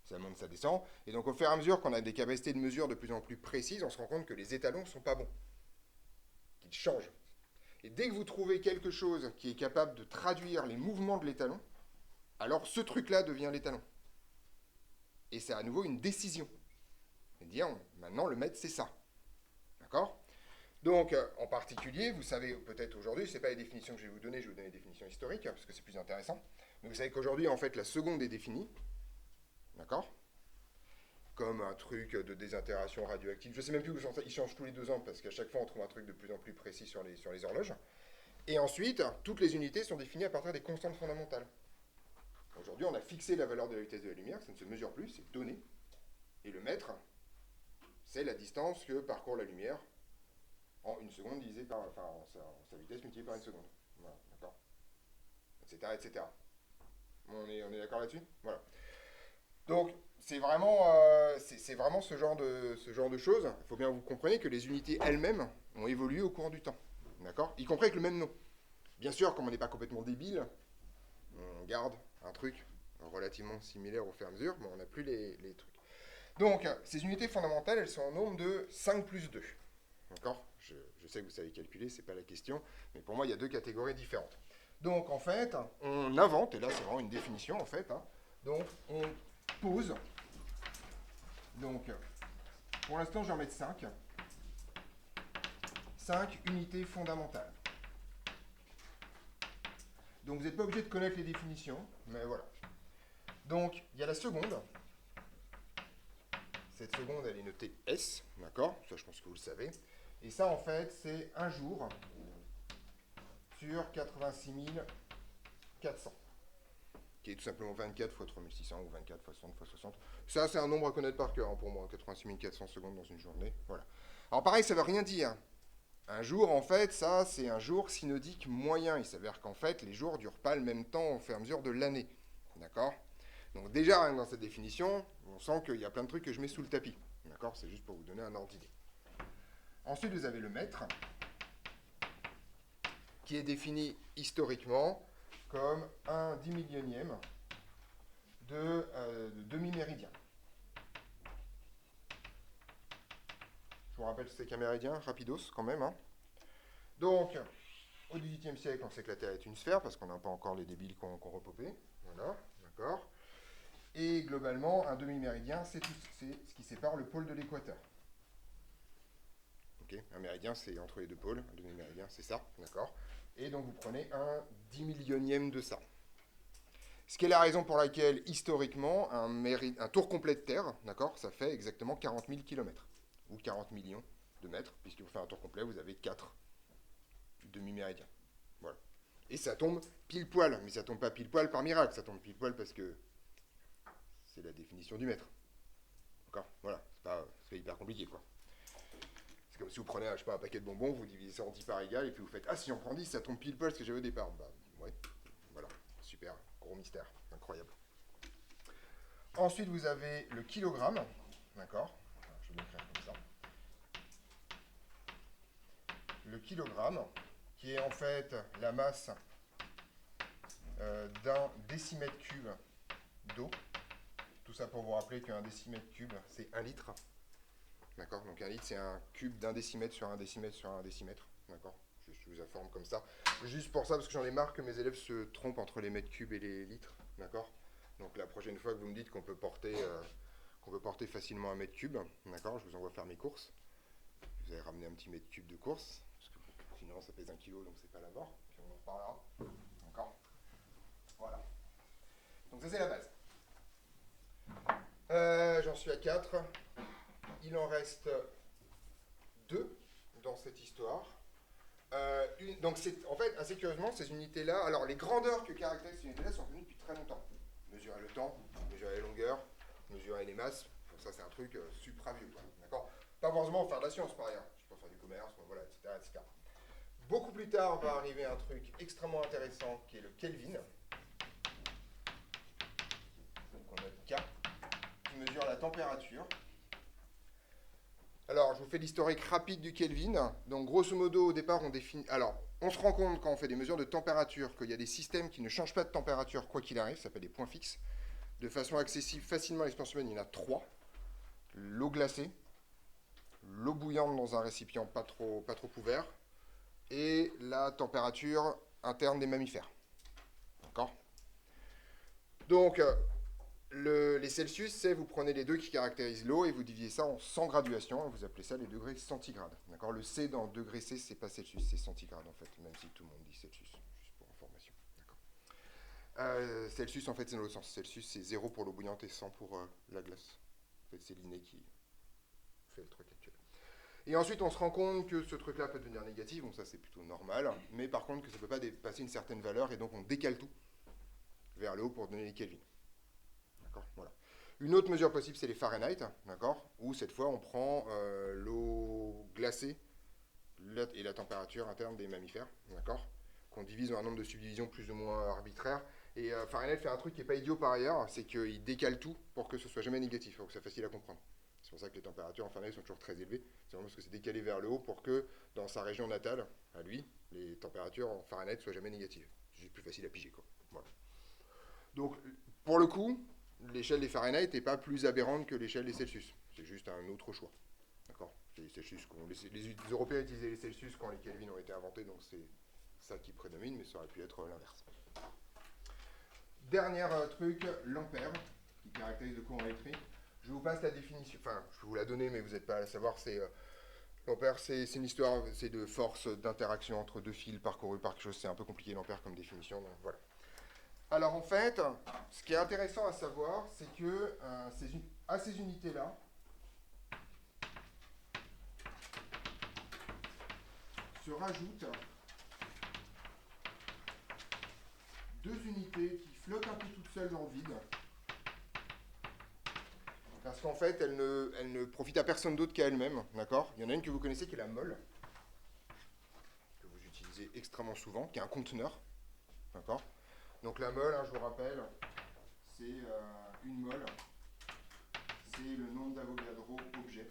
ça monte, ça descend. Et donc, au fur et à mesure qu'on a des capacités de mesure de plus en plus précises, on se rend compte que les étalons ne sont pas bons. Qu'ils changent. Et dès que vous trouvez quelque chose qui est capable de traduire les mouvements de l'étalon, alors ce truc-là devient l'étalon. Et c'est à nouveau une décision. C'est-à-dire, maintenant, le mètre, c'est ça. D'accord. Donc, en particulier, vous savez peut-être aujourd'hui, ce n'est pas les définitions que je vais vous donner des définitions historiques, parce que c'est plus intéressant. Mais vous savez qu'aujourd'hui, en fait, la seconde est définie. D'accord. Comme un truc de désinteractions radioactives. Je sais même plus où ils changent tous les 2 ans parce qu'à chaque fois on trouve un truc de plus en plus précis sur les horloges. Et ensuite, toutes les unités sont définies à partir des constantes fondamentales. Aujourd'hui, on a fixé la valeur de la vitesse de la lumière, ça ne se mesure plus, c'est donné. Et le mètre, c'est la distance que parcourt la lumière en une seconde divisé par, enfin, en sa vitesse multipliée par une seconde. Voilà, d'accord, etc., etc. On est d'accord là-dessus? Voilà. Donc, c'est vraiment ce genre de choses. Il faut bien que vous compreniez que les unités elles-mêmes ont évolué au cours du temps. D'accord? Y compris avec le même nom. Bien sûr, comme on n'est pas complètement débile, on garde un truc relativement similaire au fur et à mesure, mais on n'a plus les trucs. Donc, ces unités fondamentales, elles sont en nombre de 5 plus 2. D'accord? Je sais que vous savez calculer, c'est pas la question, mais pour moi, il y a 2 catégories différentes. Donc, en fait, on invente, et là, c'est vraiment une définition, en fait. Donc, on pose. Donc, pour l'instant, je vais en mettre 5. 5 unités fondamentales. Donc, vous n'êtes pas obligé de connaître les définitions, mais voilà. Donc, il y a la seconde. Cette seconde, elle est notée S, d'accord? Ça, je pense que vous le savez. Et ça, en fait, c'est un jour sur 86 400, qui est tout simplement 24 fois 3600 ou 24 fois 60 fois 60. Ça, c'est un nombre à connaître par cœur pour moi, 86 400 secondes dans une journée. Voilà. Alors, pareil, ça ne veut rien dire. Un jour, en fait, ça, c'est un jour synodique moyen. Il s'avère qu'en fait, les jours ne durent pas le même temps au fur et à mesure de l'année. D'accord? Donc déjà, dans cette définition, on sent qu'il y a plein de trucs que je mets sous le tapis. D'accord? C'est juste pour vous donner un ordre d'idée. Ensuite, vous avez le mètre, qui est défini historiquement comme un 10 millionième de demi-méridien. Je vous rappelle ce que c'est qu'un méridien, rapidos quand même. Donc, au XVIIIe siècle, on sait que la Terre est une sphère, parce qu'on n'a pas encore les débiles qu'on repopé. Voilà, d'accord. Et globalement, un demi-méridien, c'est ce qui sépare le pôle de l'équateur. Okay. Un méridien, c'est entre les 2 pôles. Un demi-méridien, c'est ça, d'accord. Et donc, vous prenez un 10 millionième de ça. Ce qui est la raison pour laquelle, historiquement, un tour complet de Terre, d'accord, ça fait exactement 40 000 km. Ou 40 millions de mètres, puisque vous faites un tour complet, vous avez 4 demi-méridiens. Voilà. Et ça tombe pile poil. Mais ça tombe pas pile poil par miracle, ça tombe pile poil parce que c'est la définition du mètre. D'accord? Voilà, c'est pas hyper compliqué, quoi. C'est comme si vous prenez, je sais pas, un paquet de bonbons, vous divisez ça en 10 parts égales, et puis vous faites, ah, si j'en prends 10, ça tombe pile poil ce que j'avais au départ. Bah, ouais, voilà, super, gros mystère, incroyable. Ensuite, vous avez le kilogramme, d'accord? Je vais l'écrire comme ça. Le kilogramme, qui est en fait la masse d'un décimètre cube d'eau. Tout ça pour vous rappeler qu'un décimètre cube, c'est 1 litre. D'accord? Donc 1 litre, c'est un cube d'un décimètre sur un décimètre sur un décimètre. D'accord? Je vous informe comme ça. Juste pour ça, parce que j'en ai marre que mes élèves se trompent entre les mètres cubes et les litres. D'accord? Donc la prochaine fois que vous me dites qu'on peut porter facilement 1 mètre cube, d'accord? Je vous envoie faire mes courses. Vous allez ramener un petit mètre cube de course, parce que sinon ça pèse 1 kg, donc c'est pas la mort. Puis on en reparlera. D'accord? Voilà. Donc ça c'est la base. J'en suis à 4. Il en reste 2 dans cette histoire. Donc en fait, assez curieusement, ces unités-là, alors les grandeurs que caractérisent ces unités-là sont connues depuis très longtemps. Mesurer le temps, mesurer la longueur, mesurer les masses, pour ça c'est un truc supra-vieux, d'accord? Pas forcément faire de la science par ailleurs, je peux faire du commerce, voilà, etc., etc. Beaucoup plus tard va arriver un truc extrêmement intéressant qui est le Kelvin. Donc on note K, qui mesure la température. Alors, je vous fais l'historique rapide du Kelvin. Donc, grosso modo, au départ, on définit... Alors, on se rend compte quand on fait des mesures de température qu'il y a des systèmes qui ne changent pas de température quoi qu'il arrive, ça s'appelle des points fixes. De façon accessible facilement à l'expérience humaine, il y en a 3. L'eau glacée, l'eau bouillante dans un récipient pas trop ouvert, et la température interne des mammifères. D'accord? Donc, les Celsius, c'est vous prenez les 2 qui caractérisent l'eau et vous divisez ça en 100 graduations, et vous appelez ça les degrés centigrades. D'accord? Le C dans degré C, c'est pas Celsius, c'est centigrade en fait, même si tout le monde dit Celsius, juste pour information. D'accord? Celsius, en fait, c'est dans l'autre sens. Celsius, c'est 0 pour l'eau bouillante et 100 pour la glace. fait, c'est l'inné qui fait le truc actuel. Et ensuite, on se rend compte que ce truc-là peut devenir négatif, bon ça c'est plutôt normal, mais par contre que ça ne peut pas dépasser une certaine valeur, et donc on décale tout vers le haut pour donner les Kelvin. D'accord, voilà. Une autre mesure possible, c'est les Fahrenheit, d'accord, où cette fois on prend l'eau glacée et la température interne des mammifères, d'accord, qu'on divise en un nombre de subdivisions plus ou moins arbitraires. Et Fahrenheit fait un truc qui n'est pas idiot par ailleurs, c'est qu'il décale tout pour que ce soit jamais négatif, pour que ça soit facile à comprendre. C'est pour ça que les températures en Fahrenheit sont toujours très élevées. C'est vraiment parce que c'est décalé vers le haut pour que dans sa région natale, à lui, les températures en Fahrenheit soient jamais négatives. C'est juste plus facile à piger, quoi. Voilà. Donc, pour le coup, l'échelle des Fahrenheit n'est pas plus aberrante que l'échelle des Celsius. C'est juste un autre choix. D'accord. Les Européens utilisaient les Celsius quand les Kelvin ont été inventés, donc c'est ça qui prédomine, mais ça aurait pu être l'inverse. Dernier truc, l'ampère, qui caractérise le courant électrique. Je vous passe la définition, enfin, je vais vous la donner, mais vous n'êtes pas à la savoir. L'ampère, c'est une histoire, c'est de force d'interaction entre deux fils parcourus par quelque chose. C'est un peu compliqué l'ampère comme définition, donc voilà. Alors en fait, ce qui est intéressant à savoir, c'est que à ces unités-là, se rajoutent deux unités qui flottent un peu toutes seules dans le vide. Parce qu'en fait, elles ne profitent à personne d'autre qu'à elles-mêmes, d'accord? Il y en a une que vous connaissez qui est la mole, que vous utilisez extrêmement souvent, qui est un conteneur, d'accord? Donc la mole, hein, je vous rappelle, c'est une mole, c'est le nombre d'Avogadro objet.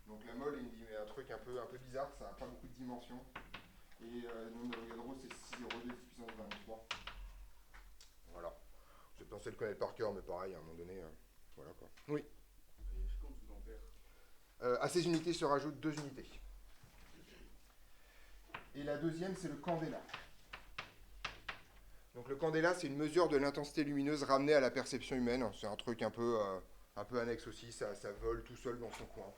Donc la mole est un truc un peu bizarre, ça n'a pas beaucoup de dimensions. Et le nombre d'Avogadro, c'est 6,02 puissance 23. Voilà. Vous êtes censé le connaître par cœur, mais pareil, à un moment donné, voilà quoi. Oui. Il y a fréquence sous ampère. À ces unités se rajoutent deux unités. Et la deuxième, c'est le candela. Donc le candela, c'est une mesure de l'intensité lumineuse ramenée à la perception humaine. C'est un truc un peu annexe aussi, ça vole tout seul dans son coin.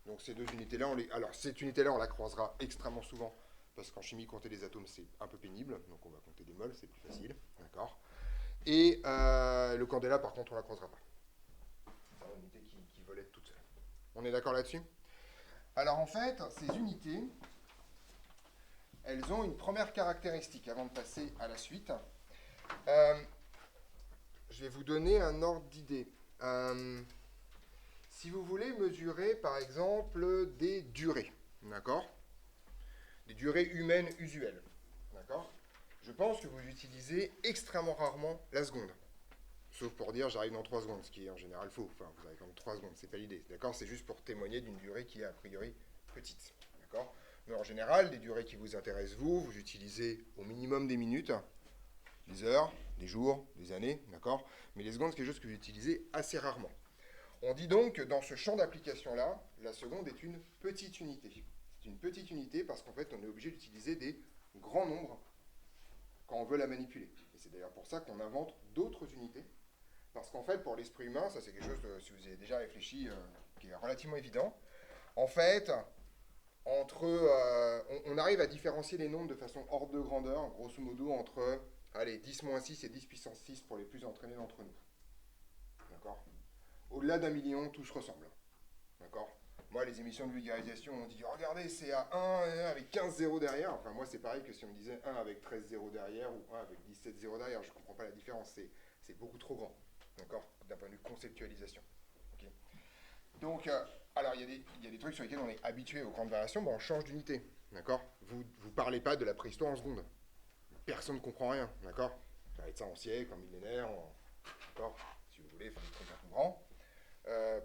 Donc ces deux unités-là, alors cette unité-là, on la croisera extrêmement souvent, parce qu'en chimie, compter les atomes, c'est un peu pénible, donc on va compter des moles, c'est plus facile, d'accord. Et le candela, par contre, on ne la croisera pas. C'est une unité qui volait toute seule. On est d'accord là-dessus? Alors en fait, ces unités, elles ont une première caractéristique, avant de passer à la suite. Je vais vous donner un ordre d'idée. Si vous voulez mesurer, par exemple, des durées, d'accord? Des durées humaines usuelles, d'accord? Je pense que vous utilisez extrêmement rarement la seconde. Sauf pour dire j'arrive dans 3 secondes, ce qui est en général faux. Enfin, vous arrivez dans 3 secondes, c'est pas l'idée, d'accord? C'est juste pour témoigner d'une durée qui est a priori petite, d'accord? Mais en général, les durées qui vous intéressent, vous utilisez au minimum des minutes, des heures, des jours, des années, d'accord? Mais les secondes, c'est quelque chose que vous utilisez assez rarement. On dit donc que dans ce champ d'application-là, la seconde est une petite unité. C'est une petite unité parce qu'en fait, on est obligé d'utiliser des grands nombres quand on veut la manipuler. Et c'est d'ailleurs pour ça qu'on invente d'autres unités. Parce qu'en fait, pour l'esprit humain, ça c'est quelque chose, si vous avez déjà réfléchi, qui est relativement évident. En fait, on arrive à différencier les nombres de façon ordre de grandeur, grosso modo, entre 10-6 et 10 puissance 6 pour les plus entraînés d'entre nous. D'accord? Au-delà d'1 million, tout se ressemble. D'accord? Moi, les émissions de vulgarisation, on dit, regardez, c'est à 1 avec 15 zéros derrière. Enfin, moi, c'est pareil que si on me disait 1 avec 13 zéros derrière ou 1 avec 17 zéros derrière. Je ne comprends pas la différence. C'est beaucoup trop grand. D'accord? D'un point de vue conceptualisation. Okay. Donc, alors, il y a des trucs sur lesquels on est habitué aux grandes variations. Bon, on change d'unité. D'accord? Vous ne parlez pas de la préhistoire en secondes. Personne ne comprend rien. D'accord? Ça va être ça en siècle, en millénaire, d'accord? Si vous voulez, faire des trucs un peu grands.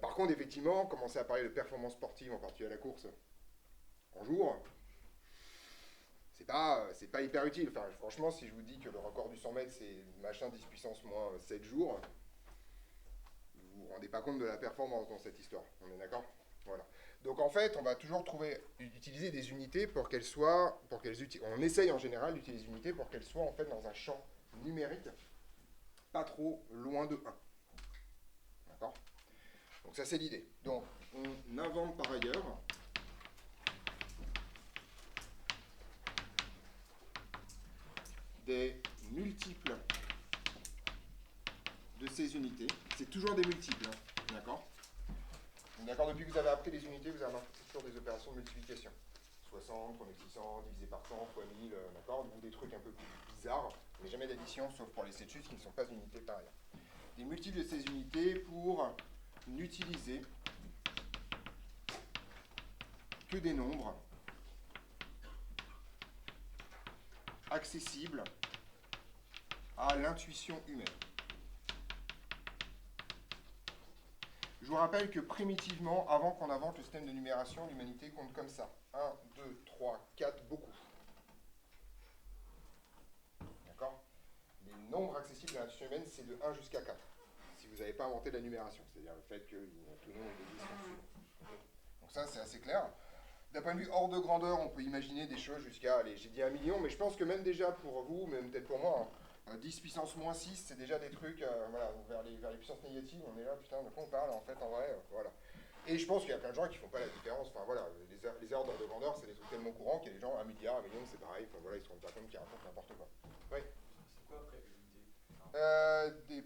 Par contre, effectivement, commencer à parler de performance sportive, en particulier à la course, en jour, c'est pas hyper utile. Enfin, franchement, si je vous dis que le record du 100 mètres, c'est machin 10 puissance moins 7 jours, vous vous rendez pas compte de la performance dans cette histoire. On est d'accord? Voilà. Donc en fait, on va toujours utiliser des unités pour qu'elles soient, on essaye en général d'utiliser des unités pour qu'elles soient en fait dans un champ numérique pas trop loin de 1. D'accord? Donc ça c'est l'idée. Donc on invente par ailleurs des multiples de ces unités. C'est toujours des multiples, hein, D'accord, depuis que vous avez appris les unités, vous avez remarqué que c'est toujours des opérations de multiplication. 60, 3600, divisé par 100, fois 1000, d'accord, ou des trucs un peu plus bizarres, mais jamais d'addition, sauf pour les 7 chiffres qui ne sont pas unités par ailleurs. Des multiples de ces unités pour n'utiliser que des nombres accessibles à l'intuition humaine. Je vous rappelle que primitivement, avant qu'on invente le système de numération, l'humanité compte comme ça. 1, 2, 3, 4, beaucoup. D'accord? Les nombres accessibles à l'intuition humaine, c'est de 1 jusqu'à 4. Si vous n'avez pas inventé la numération, c'est-à-dire le fait que tout le nombre est décidé. Donc ça, c'est assez clair. D'un point de vue hors de grandeur, on peut imaginer des choses jusqu'à, allez, j'ai dit 1 million, mais je pense que même déjà pour vous, même peut-être pour moi, 10 puissance moins 6, c'est déjà des trucs, voilà, vers les puissances négatives, on est là, putain, de quoi on parle, en fait, en vrai, voilà. Et je pense qu'il y a plein de gens qui font pas la différence, enfin voilà, les erreurs d'ordre de grandeur, c'est des trucs tellement courants qu'il y a des gens, 1 milliard, 1 million, c'est pareil, enfin voilà, ils se rendent pas compte qu'ils racontent n'importe quoi. Oui. C'est quoi après unité? Des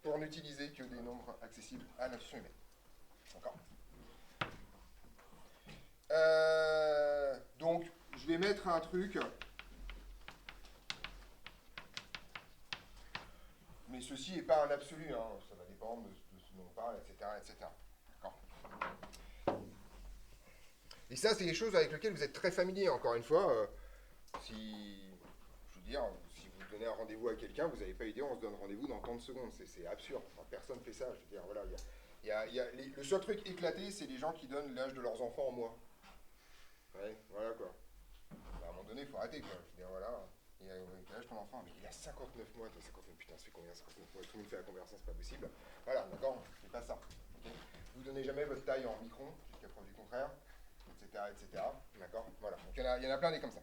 pour n'utiliser que des nombres accessibles à l'intuition humaine. D'accord. Donc, je vais mettre un truc, mais ceci n'est pas un absolu, hein, ça va dépendre de ce dont on parle, etc. etc. D'accord. Et ça, c'est des choses avec lesquelles vous êtes très familier, encore une fois. Si, je veux dire, si vous donnez un rendez-vous à quelqu'un, vous n'avez pas idée, on se donne rendez-vous dans tant de secondes. C'est absurde. Enfin, personne ne fait ça. Je veux dire, voilà, le seul truc éclaté, c'est les gens qui donnent l'âge de leurs enfants en mois. Ouais, voilà quoi. Bah, à un moment donné, il faut arrêter quoi. Je veux dire, voilà. Il a quel âge ton enfant? Mais il a 59 mois. 59, putain, ça fait combien 59 mois? Tout le monde fait la conversion, c'est pas possible. Voilà, d'accord, c'est pas ça. Okay. Vous donnez jamais votre taille en micron, jusqu'à preuve du contraire, etc. etc. D'accord. Voilà. Donc il y en a plein des comme ça.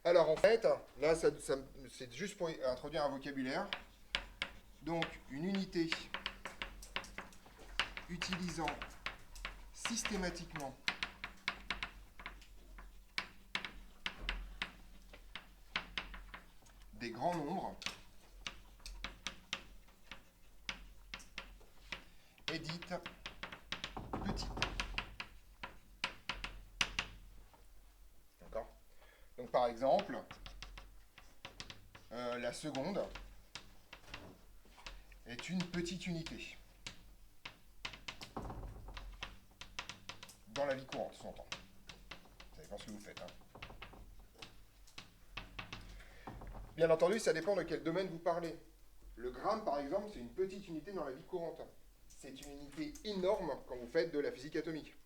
Alors en fait, là, c'est juste pour introduire un vocabulaire. Donc, une unité utilisant systématiquement des grands nombres est dite petite. D'accord? Donc par exemple, la seconde est une petite unité. Dans la vie courante, s'entend. Ça dépend ce que vous faites. Hein. Bien entendu, ça dépend de quel domaine vous parlez. Le gramme, par exemple, c'est une petite unité dans la vie courante. C'est une unité énorme quand vous faites de la physique atomique.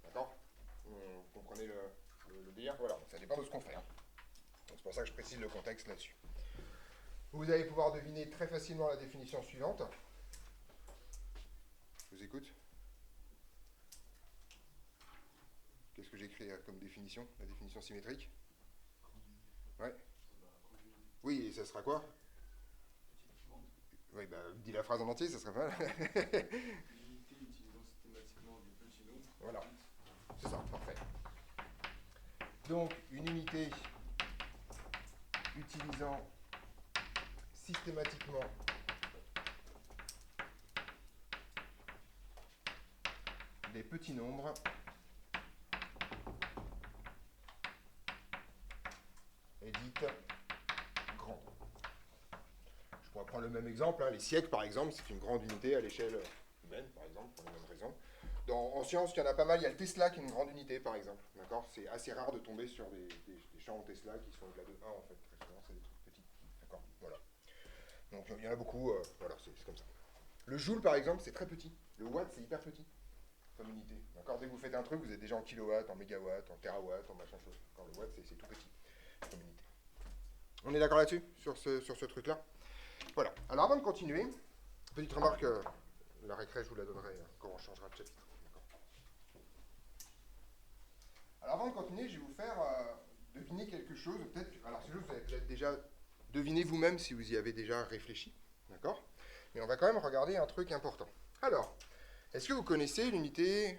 D'accord? Vous comprenez le délire? Voilà, ça dépend de ce qu'on fait. Hein. C'est pour ça que je précise le contexte là-dessus. Vous allez pouvoir deviner très facilement la définition suivante. Je vous écoute. Qu'est-ce que j'écris comme définition? La définition symétrique? Ouais. Oui, et ça sera quoi? Oui, bah, dis la phrase en entier, ça serait pas mal. Unité utilisant systématiquement des petits nombres. Voilà, c'est ça, parfait. Donc, une unité utilisant systématiquement des petits nombres est dite grande. Je pourrais prendre le même exemple, hein. Les siècles par exemple, c'est une grande unité à l'échelle humaine, par exemple, pour la même raison. En sciences, il y en a pas mal, il y a le Tesla qui est une grande unité par exemple, d'accord? C'est assez rare de tomber sur des champs Tesla qui sont au-delà de 1 en fait, très souvent c'est des trucs petits, d'accord? Voilà. Donc il y en a beaucoup, voilà, c'est comme ça. Le joule par exemple, c'est très petit, le watt c'est hyper petit comme unité, d'accord? Dès que vous faites un truc, vous êtes déjà en kilowatts, en mégawatts, en terawatts, en machin chose. Quand le watt c'est tout petit comme unité. On est d'accord là-dessus, sur ce truc-là? Voilà. Alors avant de continuer, petite remarque, la récré, je vous la donnerai quand on changera de chapitre. Alors avant de continuer, je vais vous faire deviner quelque chose. Peut-être, alors c'est juste, vous avez peut-être déjà deviné vous-même si vous y avez déjà réfléchi. D'accord? Mais on va quand même regarder un truc important. Alors, est-ce que vous connaissez l'unité...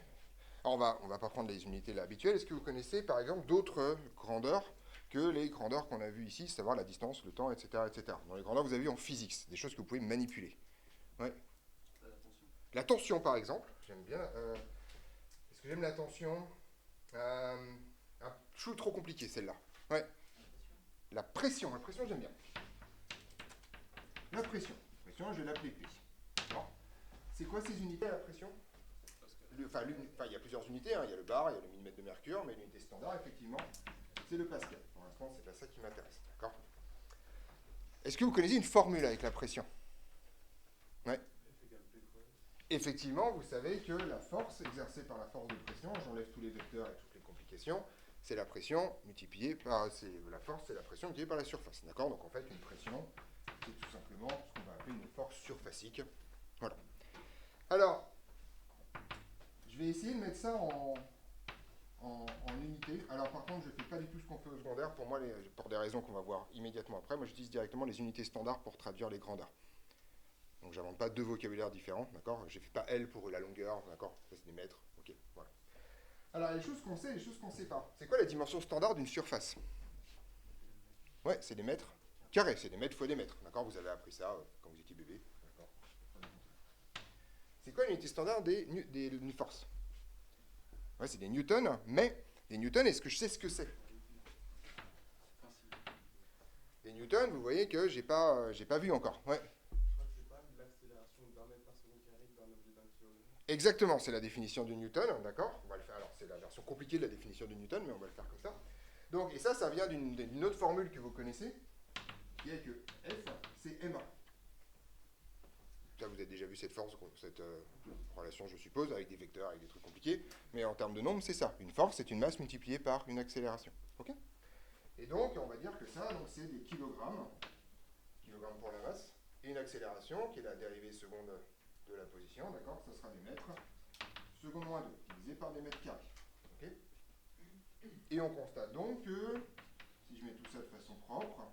Alors on va pas prendre les unités là, habituelles. Est-ce que vous connaissez par exemple d'autres grandeurs que les grandeurs qu'on a vues ici, savoir la distance, le temps, etc., etc. Dans les grandeurs que vous avez vues en physique, des choses que vous pouvez manipuler. Ouais. La tension. La tension, par exemple, j'aime bien. Est-ce que j'aime la tension? Je trouve trop compliqué celle-là. Ouais. La pression, j'aime bien. La pression, je vais l'appeler P. Bon. C'est quoi ces unités, la pression? Il y a plusieurs unités, hein. Il y a le bar, il y a le millimètre de mercure, mais l'unité standard, effectivement, c'est le pascal. Pour l'instant, c'est pas ça qui m'intéresse, d'accord? Est-ce que vous connaissez une formule avec la pression? Ouais. Effectivement, vous savez que la force exercée par la force de pression, j'enlève tous les vecteurs et toutes les complications, c'est la pression multipliée par... La force, c'est la pression multipliée par la surface, d'accord? Donc en fait, une pression, c'est tout simplement ce qu'on va appeler une force surfacique. Voilà. Alors, je vais essayer de mettre ça en unité. Alors par contre, je ne fais pas du tout ce qu'on fait au secondaire. Pour moi, pour des raisons qu'on va voir immédiatement après, moi j'utilise directement les unités standards pour traduire les grandeurs. Donc j'invente pas deux vocabulaires différents, d'accord? Je ne fais pas L pour la longueur, d'accord? Ça c'est des mètres, ok, voilà. Alors les choses qu'on sait et les choses qu'on ne sait pas. C'est quoi la dimension standard d'une surface? Ouais, c'est des mètres carrés, c'est des mètres fois des mètres, d'accord? Vous avez appris ça quand vous étiez bébé, d'accord? C'est quoi l'unité standard d'une force? Ouais, c'est des newtons, mais des newtons, est-ce que je sais ce que c'est? Des newtons, vous voyez que j'ai pas vu encore. Ouais. Exactement, c'est la définition du Newton, d'accord? On va le faire. Alors, c'est la version compliquée de la définition du Newton, mais on va le faire comme ça. Donc, et ça vient d'une autre formule que vous connaissez, qui est que F, c'est M1. Ça, vous avez déjà vu cette force, cette relation, je suppose, avec des vecteurs, avec des trucs compliqués. Mais en termes de nombre, c'est ça. Une force, c'est une masse multipliée par une accélération. Ok? Et donc, on va dire que ça, c'est des kilogrammes pour la masse, et une accélération, qui est la dérivée seconde de la position, d'accord? Ça sera des mètres seconde moins 2, divisé par des mètres carrés. Okay, et on constate donc que, si je mets tout ça de façon propre,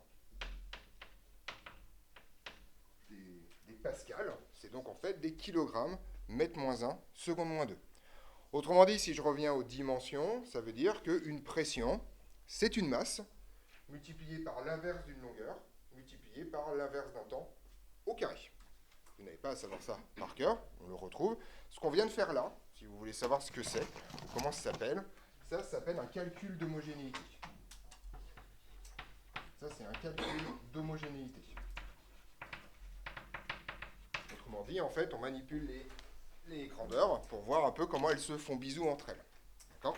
des pascals, c'est donc en fait des kilogrammes, mètre moins 1, seconde moins 2. Autrement dit, si je reviens aux dimensions, ça veut dire qu'une pression, c'est une masse, multipliée par l'inverse d'une longueur, multipliée par l'inverse d'un temps, au carré. Vous n'avez pas à savoir ça par cœur, on le retrouve. Ce qu'on vient de faire là, si vous voulez savoir ce que c'est, ou comment ça s'appelle un calcul d'homogénéité. Ça, c'est un calcul d'homogénéité. Autrement dit, en fait, on manipule les grandeurs pour voir un peu comment elles se font bisous entre elles. D'accord?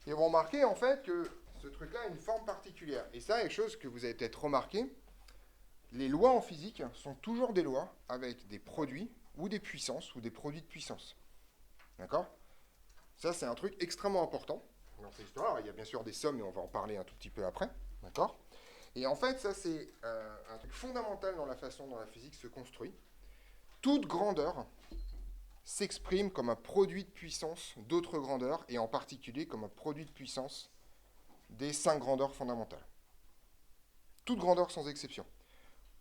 Et vous remarquez, en fait, que ce truc-là a une forme particulière. Et ça, quelque chose que vous avez peut-être remarqué, les lois en physique sont toujours des lois avec des produits ou des puissances ou des produits de puissance. D'accord? Ça, c'est un truc extrêmement important dans cette histoire. Alors, il y a bien sûr des sommes, mais on va en parler un tout petit peu après. D'accord? Et en fait, ça, c'est un truc fondamental dans la façon dont la physique se construit. Toute grandeur s'exprime comme un produit de puissance d'autres grandeurs, et en particulier comme un produit de puissance des 5 grandeurs fondamentales. Toute grandeur sans exception.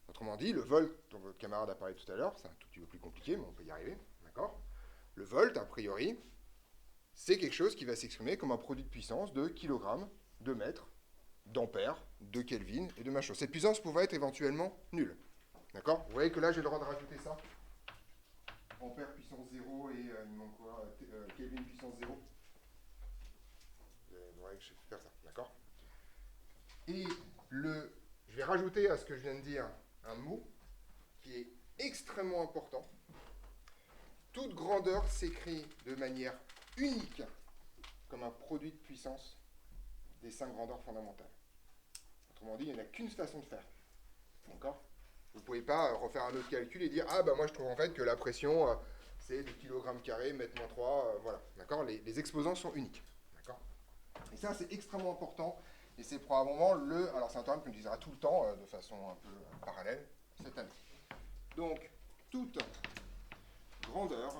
Autrement dit, le volt dont votre camarade a parlé tout à l'heure, c'est un tout petit peu plus compliqué, mais on peut y arriver, d'accord? Le volt, a priori, c'est quelque chose qui va s'exprimer comme un produit de puissance de kilogrammes, de mètres, d'ampères, de Kelvin et de machin. Cette puissance pourrait être éventuellement nulle. D'accord? Vous voyez que là, j'ai le droit de rajouter ça. Ampère puissance 0 et il manque quoi? Kelvin puissance 0. Vous voyez que je vais faire ça, d'accord? Et je vais rajouter à ce que je viens de dire un mot qui est extrêmement important. Toute grandeur s'écrit de manière unique comme un produit de puissance des 5 grandeurs fondamentales. Autrement dit, il n'y en a qu'une façon de faire. D'accord? Vous ne pouvez pas refaire un autre calcul et dire « Ah, bah moi je trouve en fait que la pression, c'est du kilogramme carré, mètre moins 3, voilà. » D'accord? Les exposants sont uniques. D'accord? Et ça, c'est extrêmement important. Et c'est probablement alors c'est un terme qu'on utilisera tout le temps, de façon un peu parallèle, cette année. Donc, toute grandeur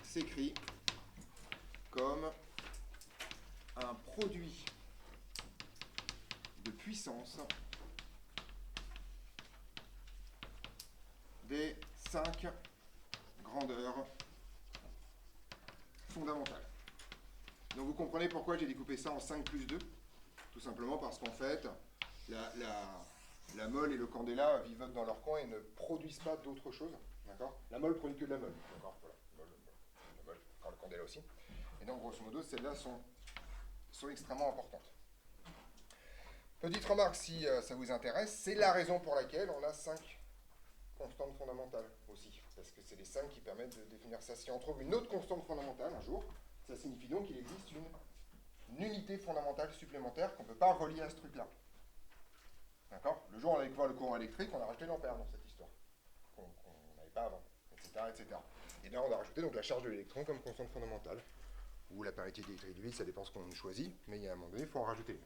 s'écrit comme un produit de puissance des 5 grandeurs fondamentales. Donc vous comprenez pourquoi j'ai découpé ça en 5 plus 2. Tout simplement parce qu'en fait, La mole et le candela vivotent dans leur coin et ne produisent pas d'autre chose. D'accord. La mole produit que de la mole. D'accord. Voilà. La mole, encore le candela aussi. Et donc, grosso modo, celles-là sont extrêmement importantes. Petite remarque, si ça vous intéresse, c'est la raison pour laquelle on a 5 constantes fondamentales aussi. Parce que c'est les 5 qui permettent de définir ça. Si on trouve une autre constante fondamentale un jour, ça signifie donc qu'il existe une unité fondamentale supplémentaire qu'on ne peut pas relier à ce truc-là. D'accord. Le jour où on a découvert le courant électrique, on a rajouté l'ampère dans cette histoire, qu'on n'avait pas avant, etc., etc. Et là, on a rajouté donc la charge de l'électron comme constante fondamentale, ou la parité d'électrique du vide, ça dépend ce qu'on choisit, mais il y a un moment donné, il faut en rajouter une.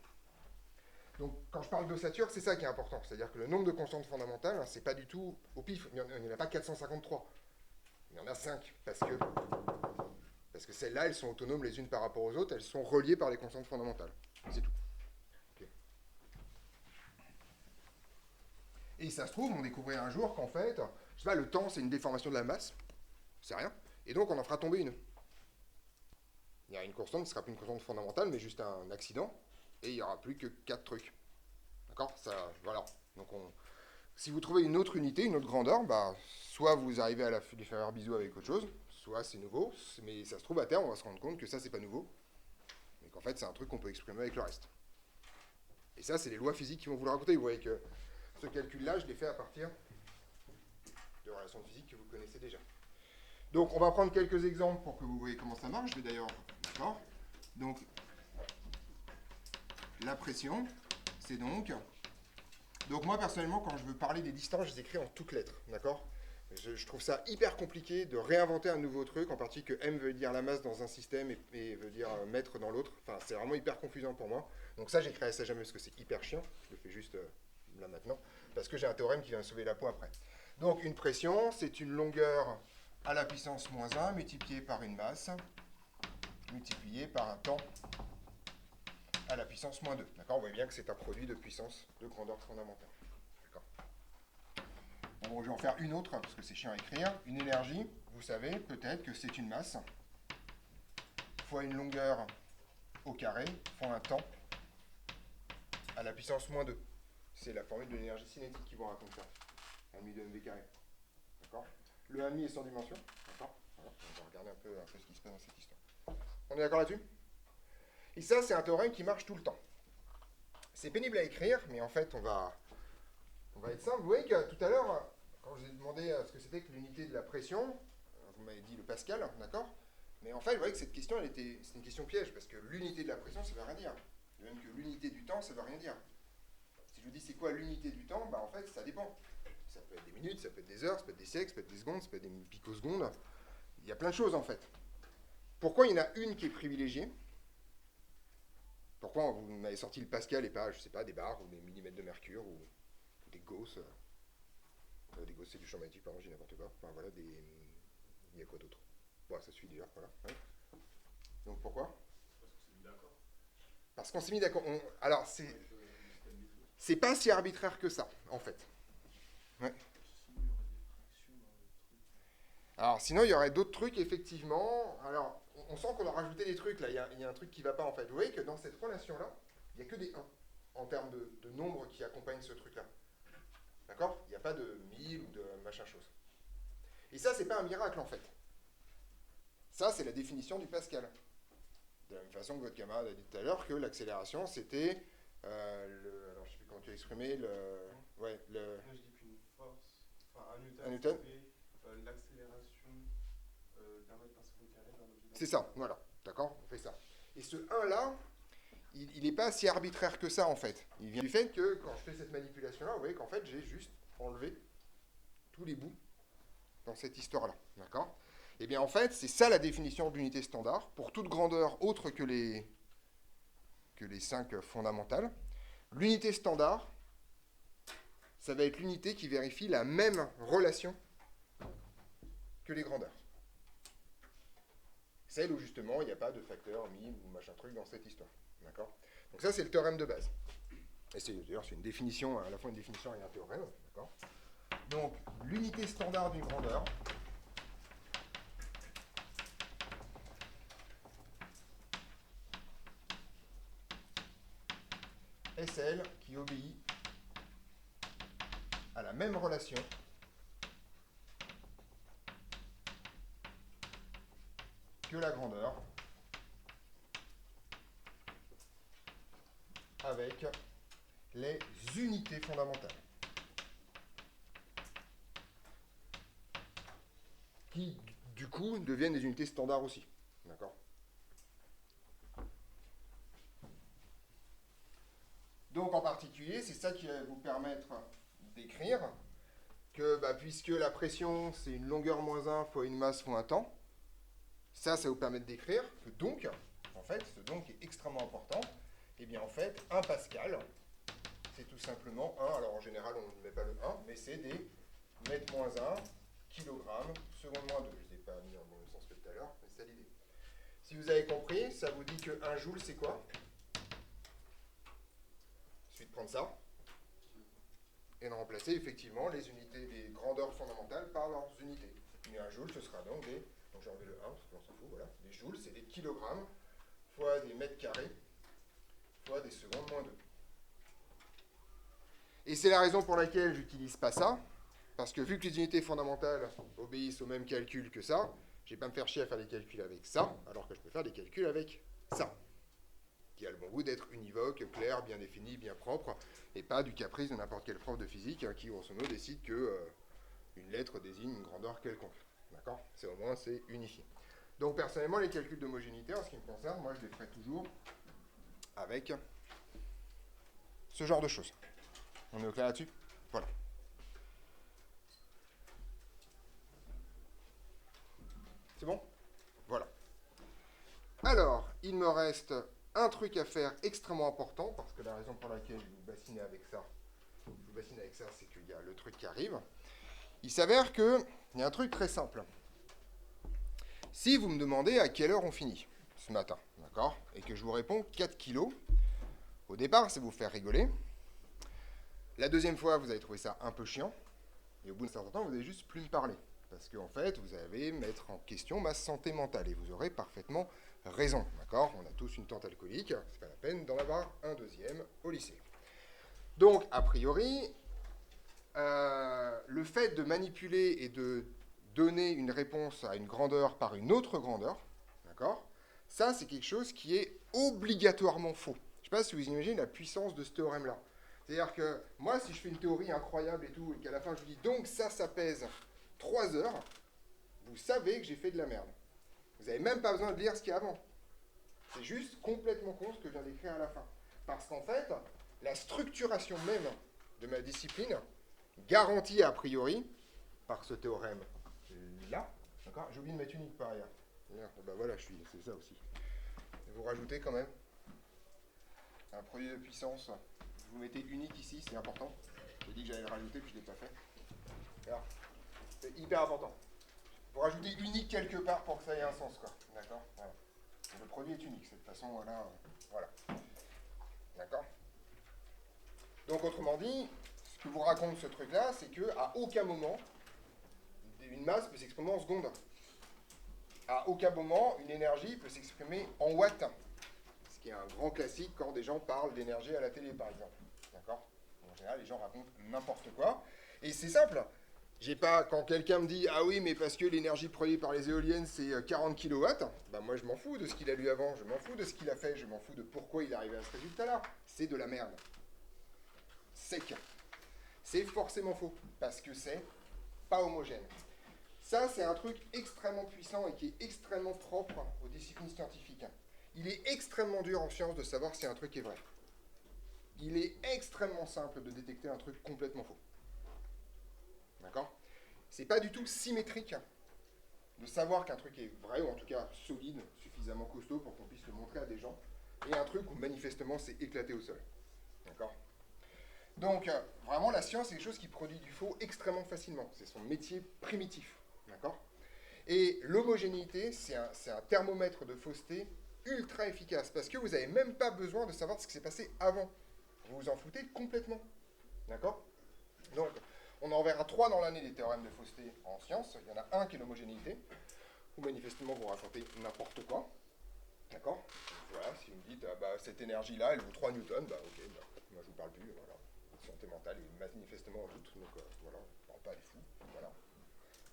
Donc, quand je parle d'ossature, c'est ça qui est important. C'est-à-dire que le nombre de constantes fondamentales, hein, c'est pas du tout au pif. Il n'y en a pas 453. Il y en a 5. Parce que celles-là, elles sont autonomes les unes par rapport aux autres. Elles sont reliées par les constantes fondamentales. C'est tout. Okay. Et ça se trouve, on découvrirait un jour qu'en fait, je sais pas, le temps, c'est une déformation de la masse. C'est rien. Et donc, on en fera tomber une. Il y a une constante qui ne sera plus une constante fondamentale, mais juste un accident. Et il n'y aura plus que 4 trucs. D'accord. Ça, voilà. Donc, si vous trouvez une autre unité, une autre grandeur, bah, soit vous arrivez à lui faire un bisou avec autre chose, soit c'est nouveau, mais ça se trouve à terme, on va se rendre compte que ça, c'est pas nouveau, mais qu'en fait, c'est un truc qu'on peut exprimer avec le reste. Et ça, c'est les lois physiques qui vont vous le raconter. Vous voyez que ce calcul-là, je l'ai fait à partir de relations de physique que vous connaissez déjà. Donc, on va prendre quelques exemples pour que vous voyez comment ça marche. Je vais d'ailleurs... D'accord. Donc, la pression, c'est donc... Donc moi, personnellement, quand je veux parler des distances, je les écris en toutes lettres, d'accord. Je trouve ça hyper compliqué de réinventer un nouveau truc, en particulier que M veut dire la masse dans un système et veut dire mètre dans l'autre. Enfin, c'est vraiment hyper confusant pour moi. Donc ça, j'écrirai ça jamais parce que c'est hyper chiant. Je le fais juste là maintenant, parce que j'ai un théorème qui vient sauver la peau après. Donc une pression, c'est une longueur à la puissance moins 1 multipliée par une masse, multipliée par un temps à la puissance moins 2. D'accord. On voit bien que c'est un produit de puissance de grandeur fondamentale. D'accord. Bon, je vais en faire une autre, parce que c'est chiant à écrire. Une énergie, vous savez peut-être que c'est une masse fois une longueur au carré fois un temps à la puissance moins 2. C'est la formule de l'énergie cinétique qui vous raconte ça. 1,5 de mv carré. D'accord. Le 1,5 est sans dimension. D'accord. Voilà. On va regarder un peu ce qui se passe dans cette histoire. On est d'accord là-dessus? Et ça, c'est un théorème qui marche tout le temps. C'est pénible à écrire, mais en fait, on va être simple. Vous voyez que tout à l'heure, quand je vous ai demandé ce que c'était que l'unité de la pression, vous m'avez dit le Pascal, d'accord. Mais en fait, vous voyez que cette question, c'était une question piège, parce que l'unité de la pression, ça ne veut rien dire. De même que l'unité du temps, ça ne veut rien dire. Si je vous dis c'est quoi l'unité du temps, bah en fait, ça dépend. Ça peut être des minutes, ça peut être des heures, ça peut être des siècles, ça peut être des secondes, ça peut être des picosecondes. Il y a plein de choses, en fait. Pourquoi il y en a une qui est privilégiée? Pourquoi vous m'avez sorti le Pascal et pas, je sais pas, des bars ou des millimètres de mercure ou des Gauss? Des Gauss, c'est du champ magnétique, pardon, j'ai n'importe quoi. Enfin voilà, il y a quoi d'autre? Bon, ça suit déjà, voilà. Ouais. Donc pourquoi? Parce qu'on s'est mis d'accord. Parce qu'on s'est mis d'accord. Alors, c'est pas si arbitraire que ça, en fait. Ouais. Alors, sinon, il y aurait d'autres trucs, effectivement. Alors, on sent qu'on a rajouté des trucs, là. Il y a un truc qui ne va pas, en fait. Vous voyez que dans cette relation-là, il n'y a que des 1 en termes de nombre qui accompagnent ce truc-là. D'accord? Il n'y a pas de 1000 ou de machin chose. Et ça, c'est pas un miracle, en fait. Ça, c'est la définition du Pascal. De la même façon que votre camarade a dit tout à l'heure que l'accélération, c'était alors, je sais plus comment tu as exprimé, ouais, Moi, je dis qu'une force, enfin, un Newton. L'accélération d'un mètre par seconde carré d'un objet. C'est ça, voilà. D'accord? On fait ça. Et ce 1-là, il n'est pas si arbitraire que ça, en fait. Il vient du fait que, quand je fais cette manipulation-là, vous voyez qu'en fait, j'ai juste enlevé tous les bouts dans cette histoire-là. D'accord? Eh bien, en fait, c'est ça la définition d'unité standard, pour toute grandeur autre que les 5 fondamentales. L'unité standard, ça va être l'unité qui vérifie la même relation que les grandeurs. Celle où, justement, il n'y a pas de facteur 1000 ou machin truc dans cette histoire. D'accord? Donc ça, c'est le théorème de base. Et d'ailleurs, c'est une définition, à la fois une définition et un théorème. D'accord? Donc, l'unité standard d'une grandeur, est celle qui obéit a la même relation que la grandeur avec les unités fondamentales, qui du coup deviennent des unités standards aussi. D'accord ? Donc en particulier, c'est ça qui va vous permettre d'écrire que puisque la pression c'est une longueur moins 1 fois une masse fois un temps, ça vous permet d'écrire que donc, en fait, ce donc est extrêmement important, et bien en fait, 1 pascal, c'est tout simplement 1, alors en général on ne met pas le 1, mais c'est des mètres moins 1, kilogrammes, seconde moins 2. Je ne l'ai pas mis dans le même sens que tout à l'heure, mais c'est ça l'idée. Si vous avez compris, ça vous dit que 1 joule c'est quoi ? Il suffit de prendre ça, et de remplacer effectivement les unités, les grandeurs fondamentales par leurs unités. Mais 1 joule, ce sera donc des, donc j'ai enlevé le 1, parce qu'on s'en fout, voilà, des joules, c'est des kilogrammes, fois des mètres carrés, fois des secondes moins 2. Et c'est la raison pour laquelle j'utilise pas ça, parce que vu que les unités fondamentales obéissent au même calcul que ça, je vais pas me faire chier à faire des calculs avec ça, alors que je peux faire des calculs avec ça, qui a le bon goût d'être univoque, clair, bien défini, bien propre, et pas du caprice de n'importe quel prof de physique qui, grosso modo, décide que une lettre désigne une grandeur quelconque. D'accord ? C'est au moins, c'est unifié. Donc, personnellement, les calculs d'homogénéité, en ce qui me concerne, moi, je les ferai toujours avec ce genre de choses. On est au clair là-dessus ? Voilà. C'est bon ? Voilà. Alors, il me reste un truc à faire extrêmement important, parce que la raison pour laquelle je vais vous bassiner avec ça, c'est qu'il y a le truc qui arrive. Il s'avère qu'il y a un truc très simple. Si vous me demandez à quelle heure on finit ce matin, d'accord, et que je vous réponds 4 kilos, au départ, c'est vous faire rigoler. La deuxième fois, vous allez trouver ça un peu chiant, et au bout d'un certain temps, vous allez juste plus me parler. Parce qu'en fait, vous allez mettre en question ma santé mentale, et vous aurez parfaitement raison, d'accord ? On a tous une tante alcoolique, c'est pas la peine d'en avoir un deuxième au lycée. Donc, a priori, le fait de manipuler et de donner une réponse à une grandeur par une autre grandeur, d'accord ? Ça, c'est quelque chose qui est obligatoirement faux. Je ne sais pas si vous imaginez la puissance de ce théorème-là. C'est-à-dire que moi, si je fais une théorie incroyable et tout, et qu'à la fin je vous dis donc ça pèse 3 heures, vous savez que j'ai fait de la merde. Vous n'avez même pas besoin de lire ce qu'il y a avant. C'est juste complètement con ce que je viens d'écrire à la fin. Parce qu'en fait, la structuration même de ma discipline garantie a priori par ce théorème là, d'accord ? J'ai oublié de mettre unique par ailleurs. Ben voilà, c'est ça aussi. Et vous rajoutez quand même un produit de puissance. Vous mettez unique ici, c'est important. J'ai dit que j'allais le rajouter, puis je ne l'ai pas fait. Alors, c'est hyper important. Vous rajoutez unique quelque part pour que ça ait un sens, quoi. D'accord ? Voilà. Le produit est unique, de toute façon, voilà. D'accord ? Donc, autrement dit, ce que vous raconte ce truc-là, c'est qu'à aucun moment, une masse peut s'exprimer en secondes. À aucun moment, une énergie peut s'exprimer en watts. Ce qui est un grand classique quand des gens parlent d'énergie à la télé, par exemple. D'accord ? En général, les gens racontent n'importe quoi. Et c'est simple. Quand quelqu'un me dit « Ah oui, mais parce que l'énergie produite par les éoliennes, c'est 40 kW », ben moi, je m'en fous de ce qu'il a lu avant, je m'en fous de ce qu'il a fait, je m'en fous de pourquoi il est arrivé à ce résultat-là. C'est de la merde. Sec. C'est forcément faux, parce que c'est pas homogène. Ça, c'est un truc extrêmement puissant et qui est extrêmement propre aux disciplines scientifiques. Il est extrêmement dur en science de savoir si un truc est vrai. Il est extrêmement simple de détecter un truc complètement faux. D'accord ? C'est pas du tout symétrique de savoir qu'un truc est vrai, ou en tout cas solide, suffisamment costaud pour qu'on puisse le montrer à des gens, et un truc où manifestement c'est éclaté au sol. D'accord ? Donc, vraiment, la science, c'est quelque chose qui produit du faux extrêmement facilement. C'est son métier primitif. D'accord ? Et l'homogénéité, c'est un thermomètre de fausseté ultra efficace, parce que vous n'avez même pas besoin de savoir ce qui s'est passé avant. Vous vous en foutez complètement. D'accord ? Donc, on en verra 3 dans l'année des théorèmes de fausseté en sciences. Il y en a un qui est l'homogénéité, où manifestement vous racontez n'importe quoi. D'accord ? Voilà, si vous me dites, cette énergie-là, elle vaut 3 newtons, ok, moi je vous parle plus, voilà. santé mentale est manifestement en doute, donc voilà, on ne parle pas à des fous, voilà.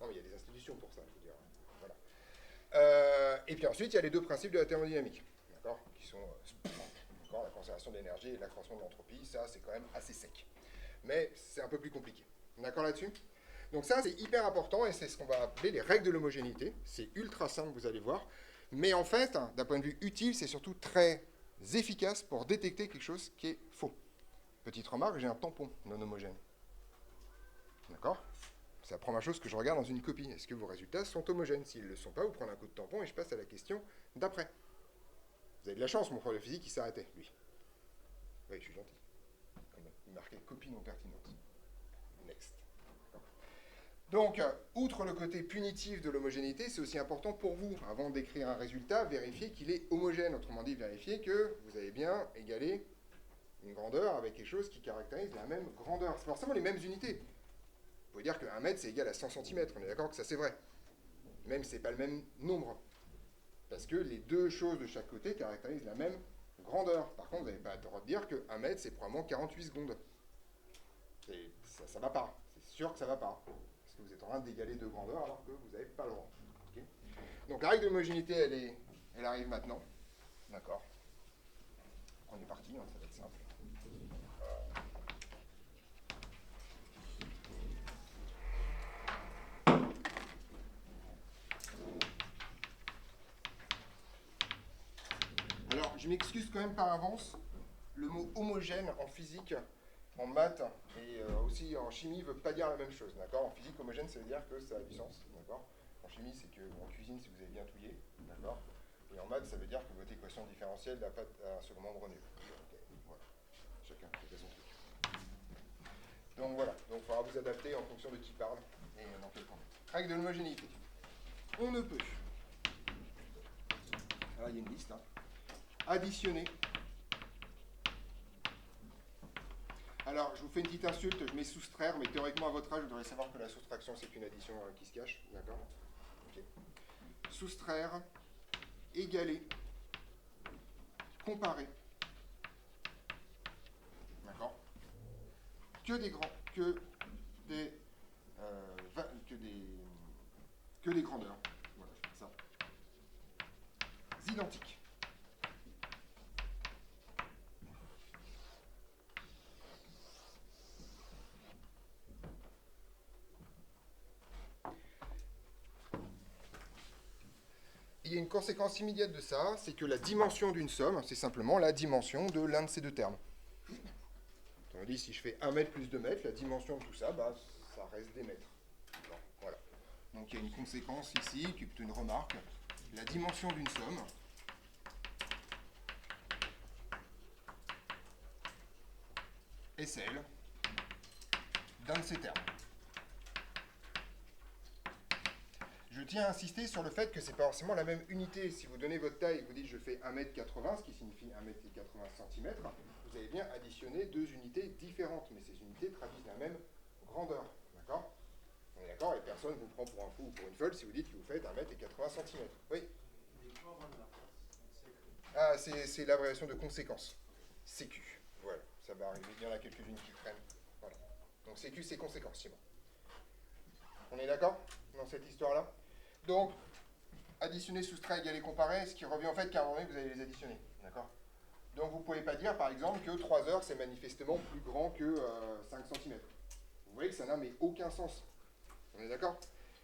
Non, mais il y a des institutions pour ça, je veux dire, voilà. Et puis ensuite, il y a les deux principes de la thermodynamique, d'accord, qui sont la conservation de l'énergie et l'accroissement de l'entropie, ça c'est quand même assez sec. Mais c'est un peu plus compliqué. D'accord là-dessus? Donc ça, c'est hyper important, et c'est ce qu'on va appeler les règles de l'homogénéité. C'est ultra simple, vous allez voir. Mais en fait, d'un point de vue utile, c'est surtout très efficace pour détecter quelque chose qui est faux. Petite remarque, j'ai un tampon non homogène. D'accord? C'est la première chose que je regarde dans une copie. Est-ce que vos résultats sont homogènes? S'ils ne le sont pas, vous prenez un coup de tampon et je passe à la question d'après. Vous avez de la chance, mon prof de physique, il s'arrêtait, lui. Oui, je suis gentil. Il marquait copie non pertinente. Next. Donc, outre le côté punitif de l'homogénéité, c'est aussi important pour vous, avant d'écrire un résultat, vérifier qu'il est homogène. Autrement dit, vérifier que vous avez bien égalé une grandeur avec quelque chose qui caractérise la même grandeur. C'est forcément les mêmes unités. Vous pouvez dire qu'un mètre, c'est égal à 100 cm. On est d'accord que ça, c'est vrai. Même si ce n'est pas le même nombre. Parce que les deux choses de chaque côté caractérisent la même grandeur. Par contre, vous n'avez pas le droit de dire qu'un mètre, c'est probablement 48 secondes. Ça ne va pas. C'est sûr que ça ne va pas. Parce que vous êtes en train d'égaler deux grandeurs alors que vous n'avez pas le droit. Okay. Donc la règle d'homogénéité, elle arrive maintenant. D'accord. On est parti, hein, ça va être simple. Alors, je m'excuse quand même par avance. Le mot homogène en physique, en maths et aussi en chimie ne veut pas dire la même chose. D'accord? En physique, homogène, ça veut dire que ça a du sens. D'accord? En chimie, c'est que en cuisine, si vous avez bien touillé. D'accord? Et en maths, ça veut dire que votre équation différentielle n'a pas un second membre nul. Okay. Voilà. Chacun fait son truc. Donc voilà. Donc il faudra vous adapter en fonction de qui parle et dans quel contexte. Règle de l'homogénéité. On ne peut. Alors il y a une liste. Hein. Additionner. Alors, je vous fais une petite insulte, je mets soustraire, mais théoriquement, à votre âge, vous devriez savoir que la soustraction, c'est une addition qui se cache. D'accord? Okay. Soustraire, égaler, comparer. D'accord? Que des grandeurs. Voilà, je fais ça. Identiques. Il y a une conséquence immédiate de ça, c'est que la dimension d'une somme, c'est simplement la dimension de l'un de ces deux termes. On dit, si je fais 1 mètre plus 2 mètres, la dimension de tout ça, bah, ça reste des mètres. Bon, voilà. Donc il y a une conséquence ici, qui est plutôt une remarque. La dimension d'une somme est celle d'un de ces termes. Je tiens à insister sur le fait que ce n'est pas forcément la même unité. Si vous donnez votre taille et que vous dites je fais 1m80, ce qui signifie 1m80 cm, vous avez bien additionné deux unités différentes, mais ces unités traduisent la même grandeur. D'accord? On est d'accord? Et personne ne vous prend pour un fou ou pour une folle si vous dites que vous faites 1m80 cm. Oui? Ah, c'est l'abréviation de conséquence. CQ. Voilà, ça va arriver. Il y en a quelques-unes qui traînent. Voilà. Donc CQ, c'est conséquence, c'est bon. On est d'accord dans cette histoire-là? Donc, additionner, soustraire, égaler, comparer, ce qui revient en fait qu'à un moment donné, vous allez les additionner. D'accord? Donc, vous ne pouvez pas dire, par exemple, que 3 heures, c'est manifestement plus grand que 5 cm. Vous voyez que ça n'a mais aucun sens. On est d'accord?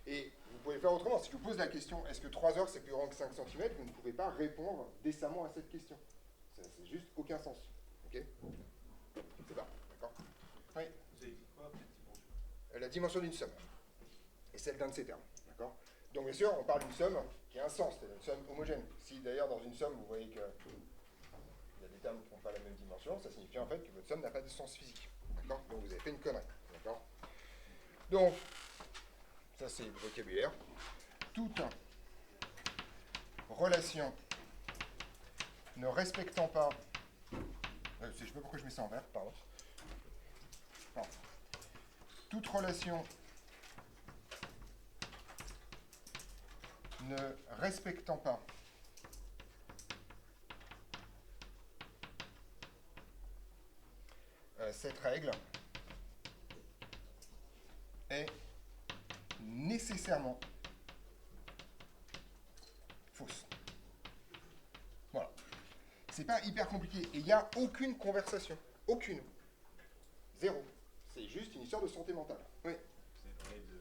Et vous pouvez faire autrement. Si je vous pose la question, est-ce que 3 heures, c'est plus grand que 5 cm, vous ne pouvez pas répondre décemment à cette question. C'est juste aucun sens. Ok? C'est pas. D'accord? Oui. Vous avez dit quoi, petite dimension? La dimension d'une somme. Et celle d'un de ces termes. D'accord? Donc bien sûr, on parle d'une somme qui a un sens, c'est une somme homogène. Si d'ailleurs dans une somme, vous voyez qu'il y a des termes qui n'ont pas la même dimension, ça signifie en fait que votre somme n'a pas de sens physique. D'accord? Donc vous avez fait une connerie. D'accord? Donc, ça c'est le vocabulaire. Toute relation ne respectant pas... je ne sais pas pourquoi je mets ça en vert, pardon. Pardon. Toute relation ne respectant pas cette règle est nécessairement fausse. Voilà. C'est pas hyper compliqué. Et il n'y a aucune conversation. Aucune. Zéro. C'est juste une histoire de santé mentale. Oui. Vous avez parlé de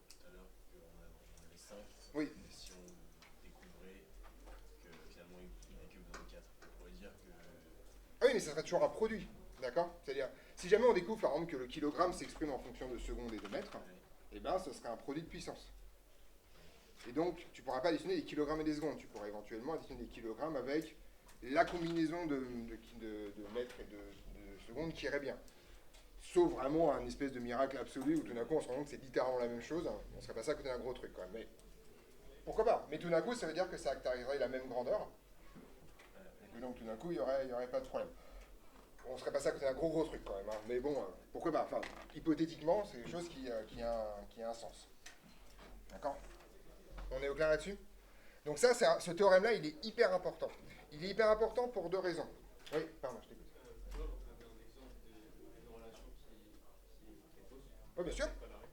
tout à l'heure qu'on avait 5. Oui. Et si on découvrait que finalement il n'y a que besoin de 4, on pourrait dire que. Ah oui, mais ça serait toujours un produit. D'accord? C'est-à-dire, si jamais on découvre par exemple que le kilogramme s'exprime en fonction de secondes et de mètres, eh ben, ce serait un produit de puissance. Et donc, tu ne pourras pas additionner des kilogrammes et des secondes. Tu pourras éventuellement additionner des kilogrammes avec la combinaison de mètres et de secondes qui irait bien. Sauf vraiment un espèce de miracle absolu où tout d'un coup on se rend compte que c'est littéralement la même chose. On ne serait pas ça à côté d'un gros truc quand même. Mais pourquoi pas? Mais tout d'un coup, ça veut dire que ça caractériserait la même grandeur. Et donc tout d'un coup, il n'y aurait pas de problème. On serait passé à côté d'un gros truc quand même. Hein. Mais bon, pourquoi pas? Enfin, hypothétiquement, c'est quelque chose qui a un sens. D'accord? On est au clair là-dessus? Donc ça, ce théorème-là, il est hyper important. Il est hyper important pour deux raisons. Oui, pardon, je t'écoute. Vous avez un exemple d'une relation qui est fausse? Oui, bien sûr.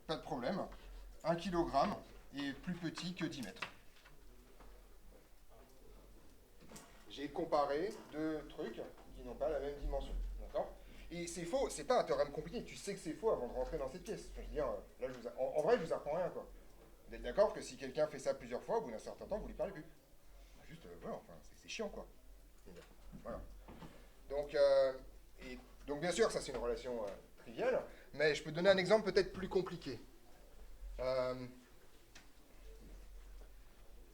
Pas de problème. 1 kilogramme est plus petit que 10 mètres. J'ai comparé deux trucs qui n'ont pas la même dimension. D'accord? Et c'est faux, c'est pas un théorème compliqué. Tu sais que c'est faux avant de rentrer dans cette pièce. Je veux dire, là, en vrai, je vous apprends rien, quoi. Vous êtes d'accord que si quelqu'un fait ça plusieurs fois, au bout d'un certain temps, vous lui parlez plus. Juste, voilà, enfin, c'est chiant, quoi. Voilà. Donc bien sûr, ça c'est une relation triviale, mais je peux donner un exemple peut-être plus compliqué. Je vais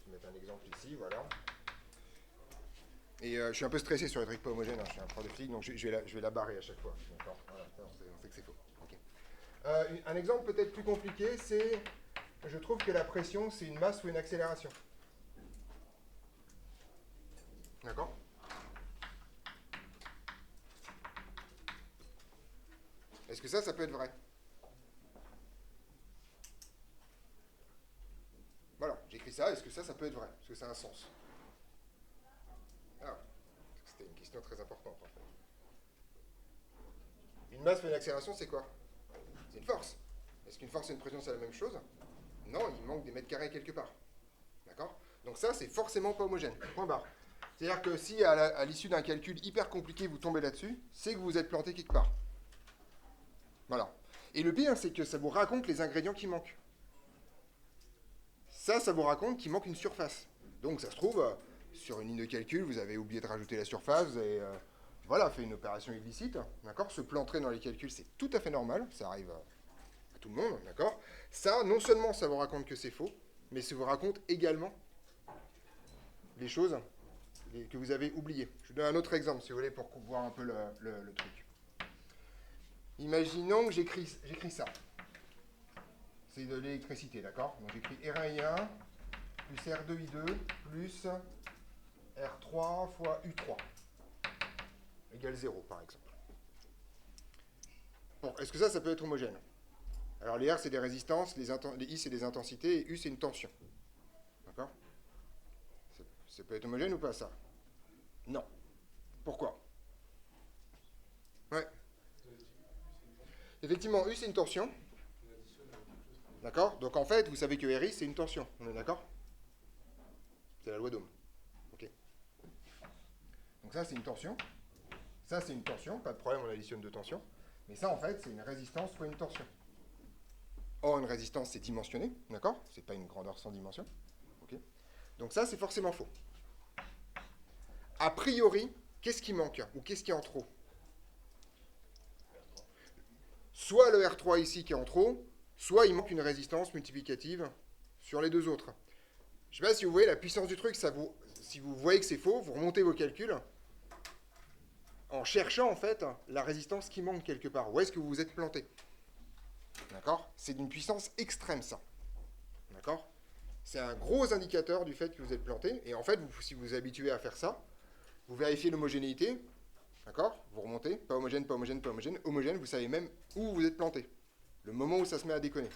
mettre un exemple ici, voilà. Et je suis un peu stressé sur les trucs pas homogènes, hein. Je suis un prof de physique, donc je vais la barrer à chaque fois. D'accord, voilà, on sait que c'est faux. Okay. Un exemple peut-être plus compliqué, c'est, je trouve que la pression, c'est une masse ou une accélération. D'accord? Est-ce que ça peut être vrai? Voilà, j'écris ça, est-ce que ça peut être vrai? Est-ce que ça a un sens? Ah, c'était une question très importante en fait. Une masse ou une accélération, c'est quoi? C'est une force. Est-ce qu'une force et une pression, c'est la même chose? Non, il manque des mètres carrés quelque part. D'accord? Donc ça, c'est forcément pas homogène. Point barre. C'est-à-dire que si à l'issue d'un calcul hyper compliqué, vous tombez là-dessus, c'est que vous vous êtes planté quelque part. Voilà. Et le pire, c'est que ça vous raconte les ingrédients qui manquent. Ça vous raconte qu'il manque une surface. Donc ça se trouve, sur une ligne de calcul, vous avez oublié de rajouter la surface, vous avez voilà, fait une opération illicite. D'accord? Se planter dans les calculs, c'est tout à fait normal. Ça arrive à tout le monde. D'accord? Ça, non seulement ça vous raconte que c'est faux, mais ça vous raconte également les choses que vous avez oubliées. Je vous donne un autre exemple, si vous voulez, pour voir un peu le truc. Imaginons que j'écris ça. C'est de l'électricité, d'accord? Donc j'écris R1I1 plus R2I2 plus R3 fois U3 égale 0, par exemple. Bon, est-ce que ça peut être homogène? Alors les R, c'est des résistances, les I, c'est des intensités, et U, c'est une tension. D'accord? Ça peut être homogène ou pas, ça? Non. Pourquoi? Ouais. Effectivement, U, c'est une tension. D'accord? Donc en fait, vous savez que RI, c'est une tension. On est d'accord? C'est la loi d'Ohm. Ok. Donc ça, c'est une tension. Ça, c'est une tension. Pas de problème, on additionne deux tensions. Mais ça, en fait, c'est une résistance fois une tension. Or, une résistance, c'est dimensionné. D'accord? C'est pas une grandeur sans dimension. Ok. Donc ça, c'est forcément faux. A priori, qu'est-ce qui manque? Ou qu'est-ce qui est en trop? Soit le R3 ici qui est en trop, soit il manque une résistance multiplicative sur les deux autres. Je ne sais pas si vous voyez la puissance du truc, si vous voyez que c'est faux, vous remontez vos calculs en cherchant en fait la résistance qui manque quelque part. Où est-ce que vous vous êtes planté? D'accord? C'est d'une puissance extrême ça. D'accord? C'est un gros indicateur du fait que vous êtes planté. Et en fait, si vous vous habituez à faire ça, vous vérifiez l'homogénéité. D'accord? Vous remontez, pas homogène, pas homogène, pas homogène. Homogène, vous savez même où vous êtes planté. Le moment où ça se met à déconner.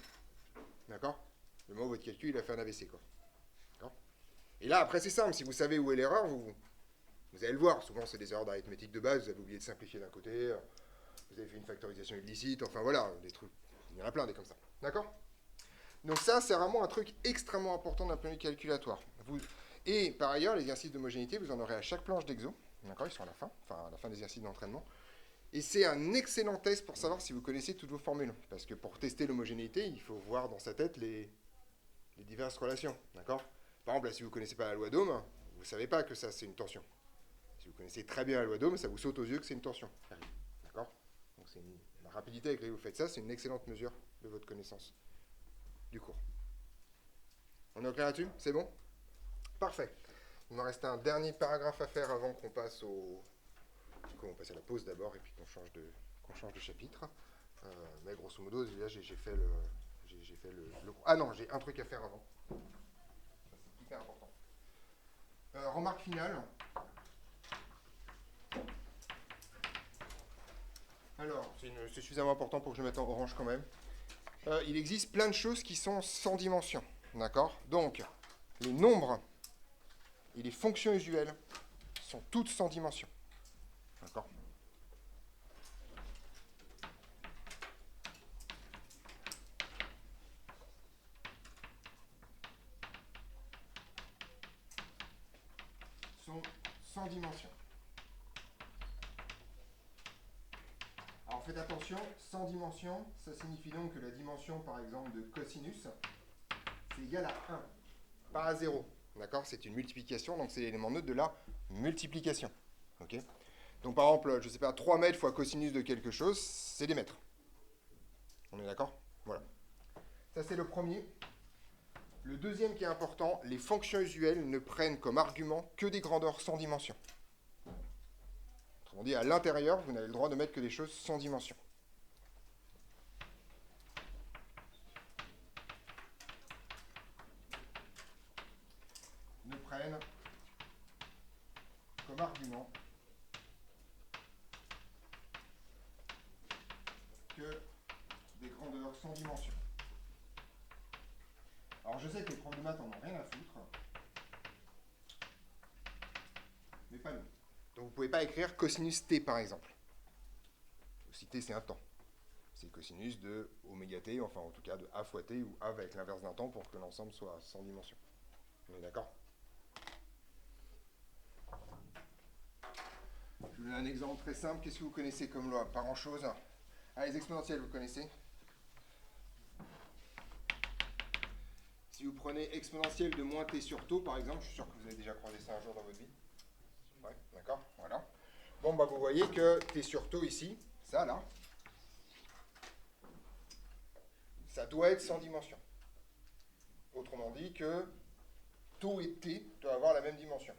D'accord? Le moment où votre calcul il a fait un AVC, quoi. D'accord? Et là, après, c'est simple. Si vous savez où est l'erreur, vous allez le voir. Souvent, c'est des erreurs d'arithmétique de base. Vous avez oublié de simplifier d'un côté. Vous avez fait une factorisation illicite. Enfin, voilà, des trucs. Il y en a plein, des comme ça. D'accord? Donc ça, c'est vraiment un truc extrêmement important d'un point de vue calculatoire. Et par ailleurs, les exercices d'homogénéité, vous en aurez à chaque planche d'exo. D'accord? Ils sont à la fin, enfin à la fin des exercices d'entraînement. Et c'est un excellent test pour savoir si vous connaissez toutes vos formules. Parce que pour tester l'homogénéité, il faut voir dans sa tête les diverses relations. D'accord? Par exemple, là, si vous ne connaissez pas la loi d'Ohm, vous ne savez pas que ça, c'est une tension. Si vous connaissez très bien la loi d'Ohm, ça vous saute aux yeux que c'est une tension. D'accord? Donc c'est la rapidité avec laquelle vous faites ça, c'est une excellente mesure de votre connaissance du cours. On est au clair là-dessus? C'est bon? Parfait. Il me reste un dernier paragraphe à faire avant qu'on passe au... Du coup, on passe à la pause d'abord et puis qu'on change de chapitre. Mais grosso modo, là, j'ai fait le... Ah non, j'ai un truc à faire avant. Ça, c'est hyper important. Remarque finale. Alors, c'est suffisamment important pour que je le mette en orange quand même. Il existe plein de choses qui sont sans dimension. D'accord? Donc, les nombres et les fonctions usuelles sont toutes sans dimension. D'accord? Sont sans dimension. Alors faites attention, sans dimension, ça signifie donc que la dimension, par exemple, de cosinus, c'est égal à 1, pas à 0. D'accord? C'est une multiplication, donc c'est l'élément neutre de la multiplication. Ok? Donc par exemple, je ne sais pas, 3 mètres fois cosinus de quelque chose, c'est des mètres. On est d'accord? Voilà. Ça c'est le premier. Le deuxième qui est important, les fonctions usuelles ne prennent comme argument que des grandeurs sans dimension. Autrement dit, à l'intérieur, vous n'avez le droit de mettre que des choses sans dimension. Ne prennent comme argument que des grandeurs sans dimension. Alors je sais que les profs de maths en ont rien à foutre, mais pas nous. Donc vous ne pouvez pas écrire cosinus t par exemple. Si t c'est un temps. C'est cosinus de oméga t, enfin en tout cas de a fois t, ou a avec l'inverse d'un temps pour que l'ensemble soit sans dimension. On est d'accord? Je vous donne un exemple très simple. Qu'est-ce que vous connaissez comme loi? Pas grand-chose. Ah, les exponentielles, vous connaissez? Si vous prenez exponentielle de moins t sur tau, par exemple, je suis sûr que vous avez déjà croisé ça un jour dans votre vie. Ouais, d'accord, voilà. Bon, bah vous voyez que t sur tau ici, ça là, ça doit être sans dimension. Autrement dit que tau et t doivent avoir la même dimension.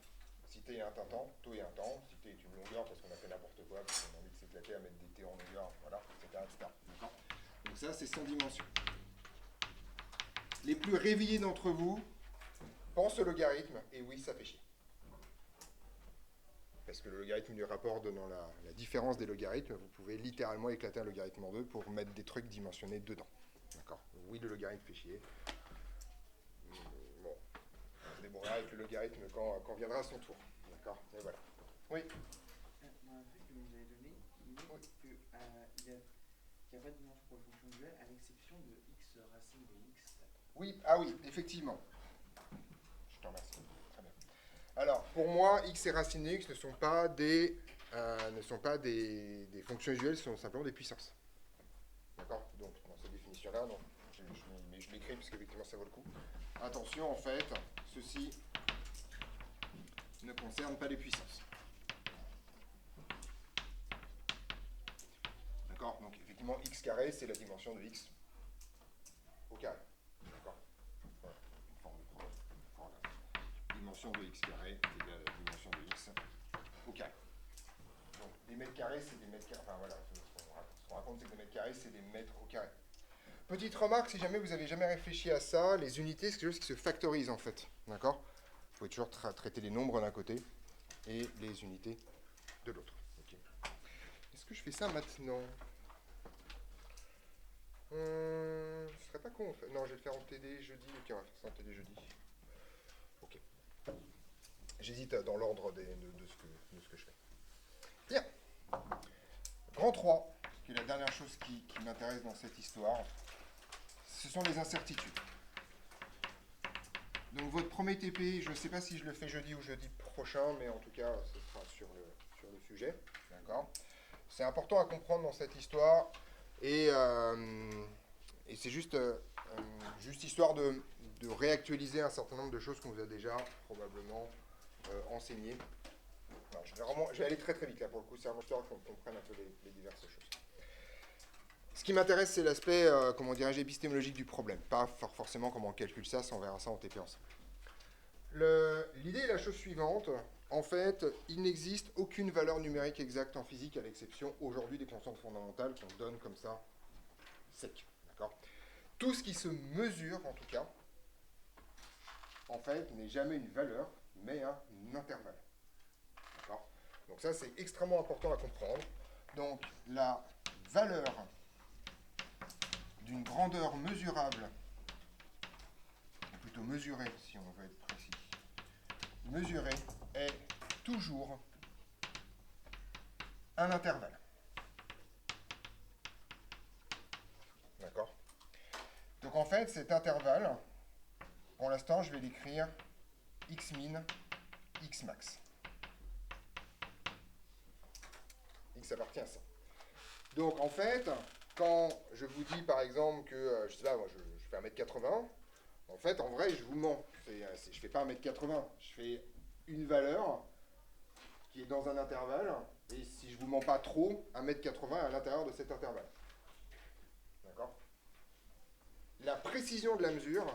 Si t est un temps, tau est un temps. Si t est une longueur, parce qu'on a fait n'importe quoi, parce qu'on a envie de s'éclater à mettre des t en longueur, voilà, etc. D'accord? Donc ça, c'est sans dimension. Les plus réveillés d'entre vous pensent au logarithme, et oui, ça fait chier. Parce que le logarithme du rapport donnant la différence des logarithmes, vous pouvez littéralement éclater un logarithme en deux pour mettre des trucs dimensionnés dedans. D'accord? Oui, le logarithme fait chier. Bon, on se débrouillera avec le logarithme quand viendra son tour. D'accord? Et voilà. Oui. Dans un truc que vous avez donné, il dit qu'il n'y a pas de dimension pour les fonctions duales à l'exception de x racine de x. Oui, ah oui, effectivement. Je te remercie. Très bien. Alors, pour moi, x et racine de x ne sont pas des fonctions usuelles, ce sont simplement des puissances. D'accord? Donc, dans cette définition-là, je l'écris parce qu'effectivement, ça vaut le coup. Attention, en fait, ceci ne concerne pas les puissances. D'accord? Donc, effectivement, x carré, c'est la dimension de x au carré. D'accord? Voilà. Une forme de problème. Voilà. Dimension de x carré est égale à la dimension de x au carré. Donc, des mètres carrés, c'est des mètres carrés. Enfin, voilà. Ce qu'on raconte, c'est que des mètres carrés, c'est des mètres au carré. Petite remarque, si jamais vous n'avez jamais réfléchi à ça, les unités, c'est quelque chose qui se factorise en fait. D'accord? Vous pouvez toujours traiter les nombres d'un côté et les unités de l'autre. Okay. Est-ce que je fais ça maintenant? Ce serait pas con en fait. Non, je vais le faire en TD jeudi. Ok, on va faire ça en TD jeudi. Ok. J'hésite dans l'ordre de ce que je fais. Bien. Grand 3, qui est la dernière chose qui m'intéresse dans cette histoire. ce sont les incertitudes. Donc votre premier TP, je ne sais pas si je le fais jeudi ou jeudi prochain, mais en tout cas, ce sera sur le sujet. D'accord. C'est important à comprendre dans cette histoire, et c'est juste histoire de réactualiser un certain nombre de choses qu'on vous a déjà probablement enseignées. Voilà, je vais aller très très vite là pour le coup, c'est vraiment histoire qu'on comprenne un peu les diverses choses. Ce qui m'intéresse, c'est l'aspect, comment dirais-je, épistémologique du problème. Pas forcément comment on calcule ça, on verra ça en TP ensemble. L'idée est la chose suivante. En fait, il n'existe aucune valeur numérique exacte en physique, à l'exception aujourd'hui des constantes fondamentales qu'on donne comme ça, sec. D'accord ? Tout ce qui se mesure, en tout cas, en fait, n'est jamais une valeur, mais un intervalle. D'accord ? Donc ça, c'est extrêmement important à comprendre. Donc, la valeur d'une grandeur mesurable, ou plutôt mesurée, si on veut être précis, mesurée est toujours un intervalle. D'accord ? Donc en fait, cet intervalle, pour l'instant, je vais l'écrire x min, x max. X appartient à ça. Donc en fait, quand je vous dis par exemple que, je sais pas, moi je fais 1m80, en fait, en vrai, je vous mens. Je ne fais pas 1m80, je fais une valeur qui est dans un intervalle, et si je ne vous mens pas trop, 1m80 à l'intérieur de cet intervalle. D'accord ? La précision de la mesure,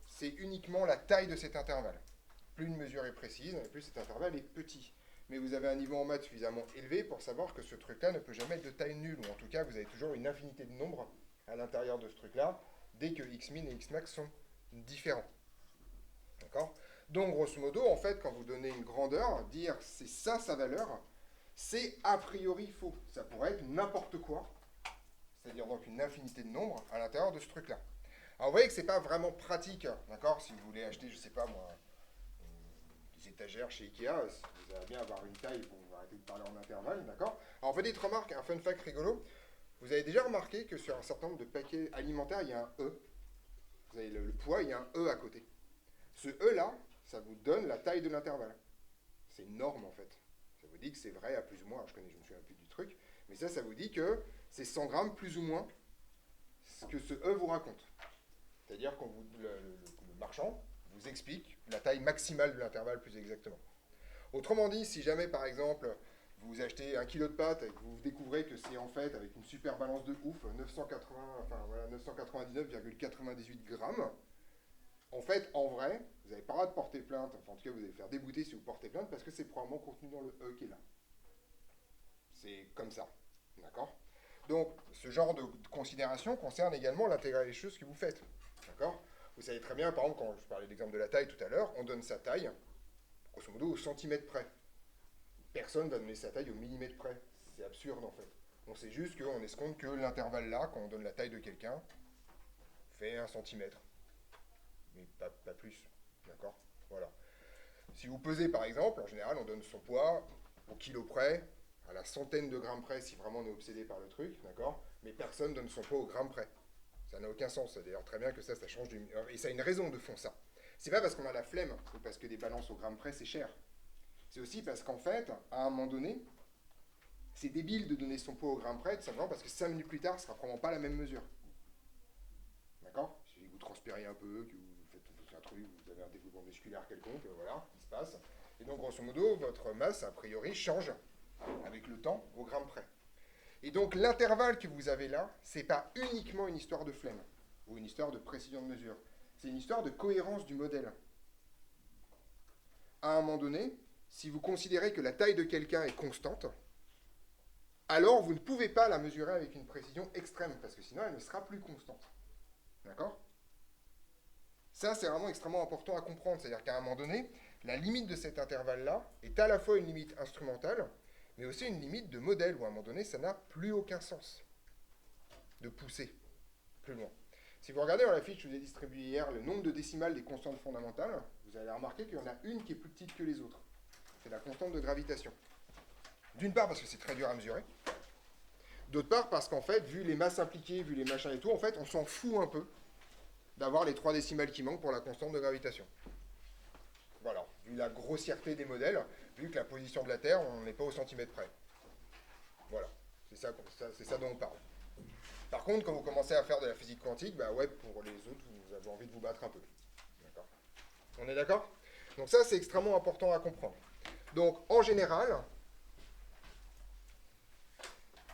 c'est uniquement la taille de cet intervalle. Plus une mesure est précise, plus cet intervalle est petit. Mais vous avez un niveau en maths suffisamment élevé pour savoir que ce truc-là ne peut jamais être de taille nulle, ou en tout cas, vous avez toujours une infinité de nombres à l'intérieur de ce truc-là, dès que x min et x max sont différents. D'accord ? Donc, grosso modo, en fait, quand vous donnez une grandeur, dire c'est ça sa valeur, c'est a priori faux. Ça pourrait être n'importe quoi, c'est-à-dire donc une infinité de nombres à l'intérieur de ce truc-là. Alors, vous voyez que c'est pas vraiment pratique, d'accord ? Si vous voulez acheter, je sais pas moi, des étagères chez Ikea, vous allez bien avoir une taille pour vous arrêter de parler en intervalle, d'accord ? Alors, petite remarque, un fun fact rigolo, vous avez déjà remarqué que sur un certain nombre de paquets alimentaires, il y a un E. Vous avez le poids, il y a un E à côté. Ce E-là, ça vous donne la taille de l'intervalle. C'est une norme, en fait. Ça vous dit que c'est vrai à plus ou moins, je me souviens plus du truc, mais ça vous dit que c'est 100 grammes plus ou moins ce que ce E vous raconte. C'est-à-dire que le marchand vous explique la taille maximale de l'intervalle plus exactement. Autrement dit, si jamais, par exemple, vous achetez 1 kg de pâtes et que vous découvrez que c'est en fait, avec une super balance de ouf, 999,98 grammes, en fait, en vrai, vous n'avez pas le droit de porter plainte, enfin en tout cas vous allez faire débouter si vous portez plainte, parce que c'est probablement contenu dans le E qui est là. C'est comme ça, d'accord ? Donc, ce genre de considération concerne également l'intégralité des choses que vous faites, d'accord ? Vous savez très bien, par exemple, quand je parlais de l'exemple de la taille tout à l'heure, on donne sa taille, grosso modo, au centimètre près. Personne ne va donner sa taille au millimètre près. C'est absurde, en fait. On sait juste qu'on escompte que l'intervalle là, quand on donne la taille de quelqu'un, fait 1 centimètre. Mais pas plus, d'accord ? Voilà. Si vous pesez, par exemple, en général, on donne son poids au kilo près, à la centaine de grammes près, si vraiment on est obsédé par le truc, d'accord ? Mais personne donne son poids au gramme près. Ça n'a aucun sens. C'est d'ailleurs très bien que ça change du... Et ça a une raison de fond, ça. C'est pas parce qu'on a la flemme, ou parce que des balances au gramme près, c'est cher. C'est aussi parce qu'en fait, à un moment donné, c'est débile de donner son poids au gramme près, tout simplement parce que 5 minutes plus tard, ce sera probablement pas la même mesure. D'accord ? Si vous transpirez un peu, que vous faites un truc, vous avez un développement musculaire quelconque, voilà, il se passe. Et donc, grosso modo, votre masse, a priori, change avec le temps au gramme près. Et donc, l'intervalle que vous avez là, c'est pas uniquement une histoire de flemme ou une histoire de précision de mesure. C'est une histoire de cohérence du modèle. À un moment donné, si vous considérez que la taille de quelqu'un est constante, alors vous ne pouvez pas la mesurer avec une précision extrême, parce que sinon elle ne sera plus constante. D'accord ? Ça, c'est vraiment extrêmement important à comprendre. C'est-à-dire qu'à un moment donné, la limite de cet intervalle-là est à la fois une limite instrumentale, mais aussi une limite de modèle, où à un moment donné, ça n'a plus aucun sens de pousser plus loin. Si vous regardez dans la fiche que je vous ai distribuée hier, le nombre de décimales des constantes fondamentales, vous allez remarquer qu'il y en a une qui est plus petite que les autres. C'est la constante de gravitation. D'une part parce que c'est très dur à mesurer, d'autre part parce qu'en fait, vu les masses impliquées, vu les machins et tout, en fait, on s'en fout un peu d'avoir les 3 décimales qui manquent pour la constante de gravitation. Voilà, vu la grossièreté des modèles, vu que la position de la Terre, on n'est pas au centimètre près. Voilà, c'est ça dont on parle. Par contre, quand vous commencez à faire de la physique quantique, bah ouais, pour les autres, vous avez envie de vous battre un peu. D'accord. On est d'accord? Donc ça, c'est extrêmement important à comprendre. Donc, en général,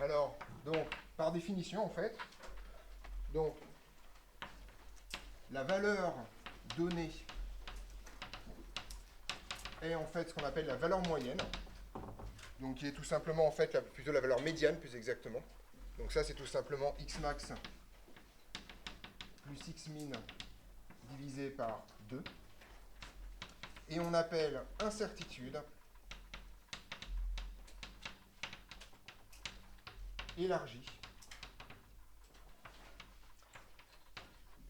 alors, donc, par définition, en fait, donc, la valeur donnée est en fait ce qu'on appelle la valeur moyenne, donc qui est tout simplement en fait plutôt la valeur médiane plus exactement. Donc ça c'est tout simplement x max plus x min divisé par 2. Et on appelle incertitude élargie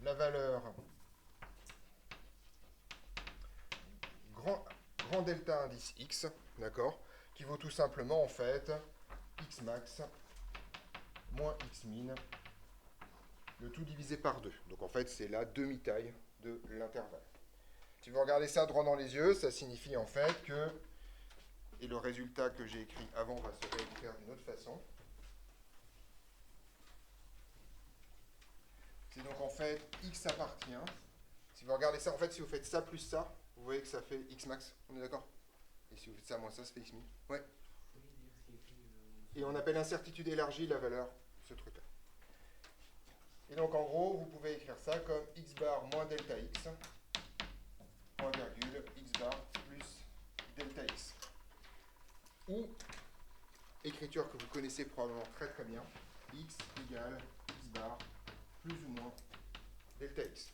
la valeur grand delta indice x, d'accord, qui vaut tout simplement en fait x max moins x min, le tout divisé par 2. Donc en fait c'est la demi-taille de l'intervalle. Si vous regardez ça droit dans les yeux, ça signifie en fait que, et le résultat que j'ai écrit avant va se réécrire d'une autre façon, c'est donc en fait x appartient, si vous regardez ça, en fait si vous faites ça plus ça, vous voyez que ça fait x max, on est d'accord? Et si vous faites ça moins ça, ça fait x min. Ouais. Et on appelle incertitude élargie la valeur, ce truc-là. Et donc en gros, vous pouvez écrire ça comme x bar moins delta x, point virgule, x bar plus delta x. Ou, écriture que vous connaissez probablement très très bien, x égale x bar plus ou moins delta x.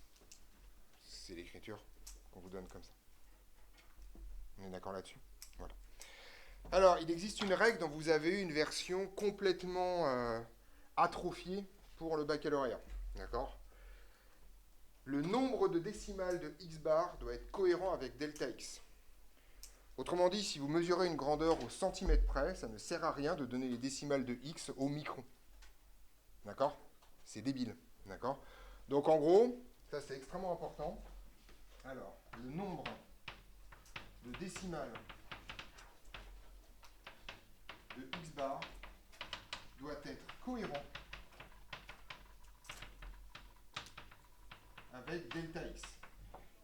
C'est l'écriture qu'on vous donne comme ça. On est d'accord là-dessus? Voilà. Alors, il existe une règle dont vous avez eu une version complètement atrophiée pour le baccalauréat. D'accord? Le nombre de décimales de x bar doit être cohérent avec delta x. Autrement dit, si vous mesurez une grandeur au centimètre près, ça ne sert à rien de donner les décimales de x au micron. D'accord? C'est débile. D'accord? Donc en gros, ça c'est extrêmement important. Alors, le nombre de décimales de x bar doit être cohérent avec delta x.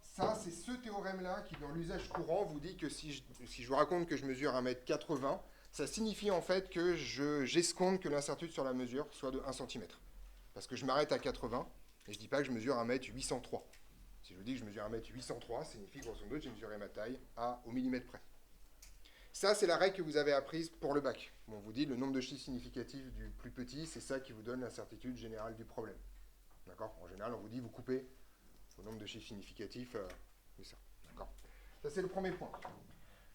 Ça, c'est ce théorème-là qui, dans l'usage courant, vous dit que si je vous raconte que je mesure 1m80, ça signifie en fait que j'escompte que l'incertitude sur la mesure soit de 1 cm. Parce que je m'arrête à 80 et je ne dis pas que je mesure 1m803. Si je vous dis que je mesure 1m803, ça signifie grosso modo que j'ai mesuré ma taille au millimètre près. Ça, c'est la règle que vous avez apprise pour le bac. On vous dit le nombre de chiffres significatifs du plus petit, c'est ça qui vous donne l'incertitude générale du problème. D'accord? En général, on vous dit vous coupez au nombre de chiffres significatifs, c'est ça. D'accord? Ça, c'est le premier point.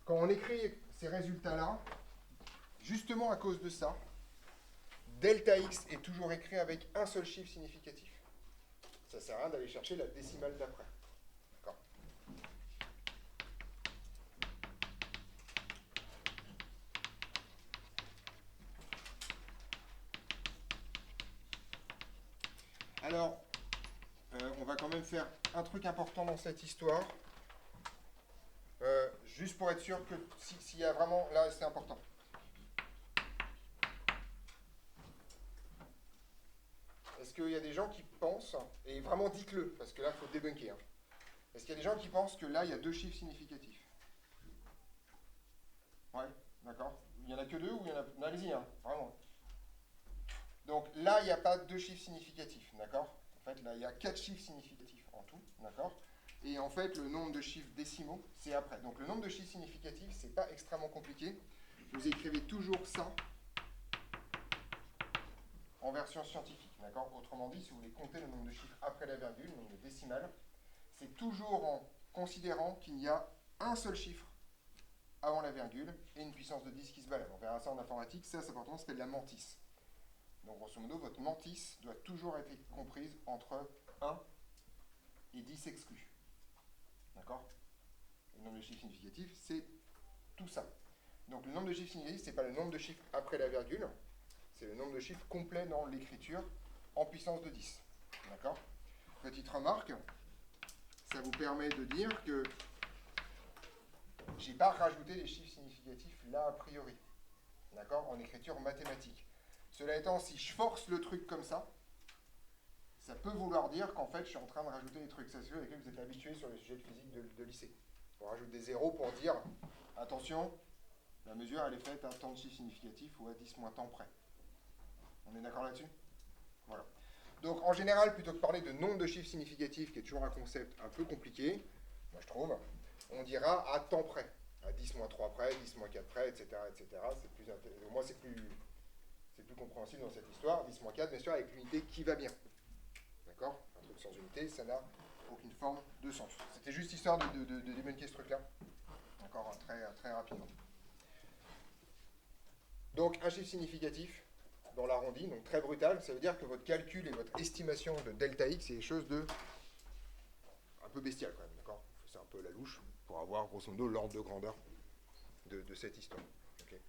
Quand on écrit ces résultats-là, justement à cause de ça, delta x est toujours écrit avec un seul chiffre significatif. Ça ne sert à rien d'aller chercher la décimale d'après. D'accord? Alors, on va quand même faire un truc important dans cette histoire. Juste pour être sûr que s'il y a vraiment... Là, c'est important. Est-ce qu'il y a des gens qui pensent, et vraiment dites-le, parce que là, il faut débunker. Hein. Est-ce qu'il y a des gens qui pensent que là, il y a 2 chiffres significatifs? Ouais, d'accord. Il n'y en a que 2 ou il y en a... Non, allez-y, hein, vraiment. Donc là, il n'y a pas 2 chiffres significatifs, d'accord? En fait, là, il y a 4 chiffres significatifs en tout, d'accord? Et en fait, le nombre de chiffres décimaux, c'est après. Donc le nombre de chiffres significatifs, c'est pas extrêmement compliqué. Vous écrivez toujours ça en version scientifique, d'accord? Autrement dit, si vous voulez compter le nombre de chiffres après la virgule, le nombre de décimales, c'est toujours en considérant qu'il y a un seul chiffre avant la virgule et une puissance de 10 qui se balade. On verra ça en informatique, ça important, ça s'appelle la mantis. Donc grosso modo, votre mantis doit toujours être comprise entre 1 et 10 exclus. D'accord? Le nombre de chiffres significatifs, c'est tout ça. Donc le nombre de chiffres significatifs, ce n'est pas le nombre de chiffres après la virgule, c'est le nombre de chiffres complet dans l'écriture en puissance de 10. D'accord? petite remarque, ça vous permet de dire que j'ai pas rajouté les chiffres significatifs là a priori, d'accord, en écriture mathématique. Cela étant, si je force le truc comme ça peut vouloir dire qu'en fait je suis en train de rajouter des trucs. C'est ce avec lesquels vous êtes habitués sur les sujets de physique de lycée. On rajoute des zéros pour dire attention, la mesure elle est faite à tant de chiffres significatifs ou à 10 moins temps près. On est d'accord là-dessus? Voilà. Donc en général, plutôt que de parler de nombre de chiffres significatifs, qui est toujours un concept un peu compliqué, moi je trouve, on dira à temps près, à 10 moins 3 près, 10 moins 4 près, etc. etc. C'est plus au moins c'est plus compréhensible dans cette histoire. 10 moins 4, bien sûr, avec l'unité qui va bien. D'accord? Un truc sans unité, ça n'a aucune forme de sens. C'était juste histoire de débunker ce truc-là. Encore très rapidement. Donc un chiffre significatif dans l'arrondi, donc très brutal, ça veut dire que votre calcul et votre estimation de delta x, c'est des choses de un peu bestial quand même, d'accord? C'est un peu la louche pour avoir grosso modo l'ordre de grandeur de cette histoire. Okay,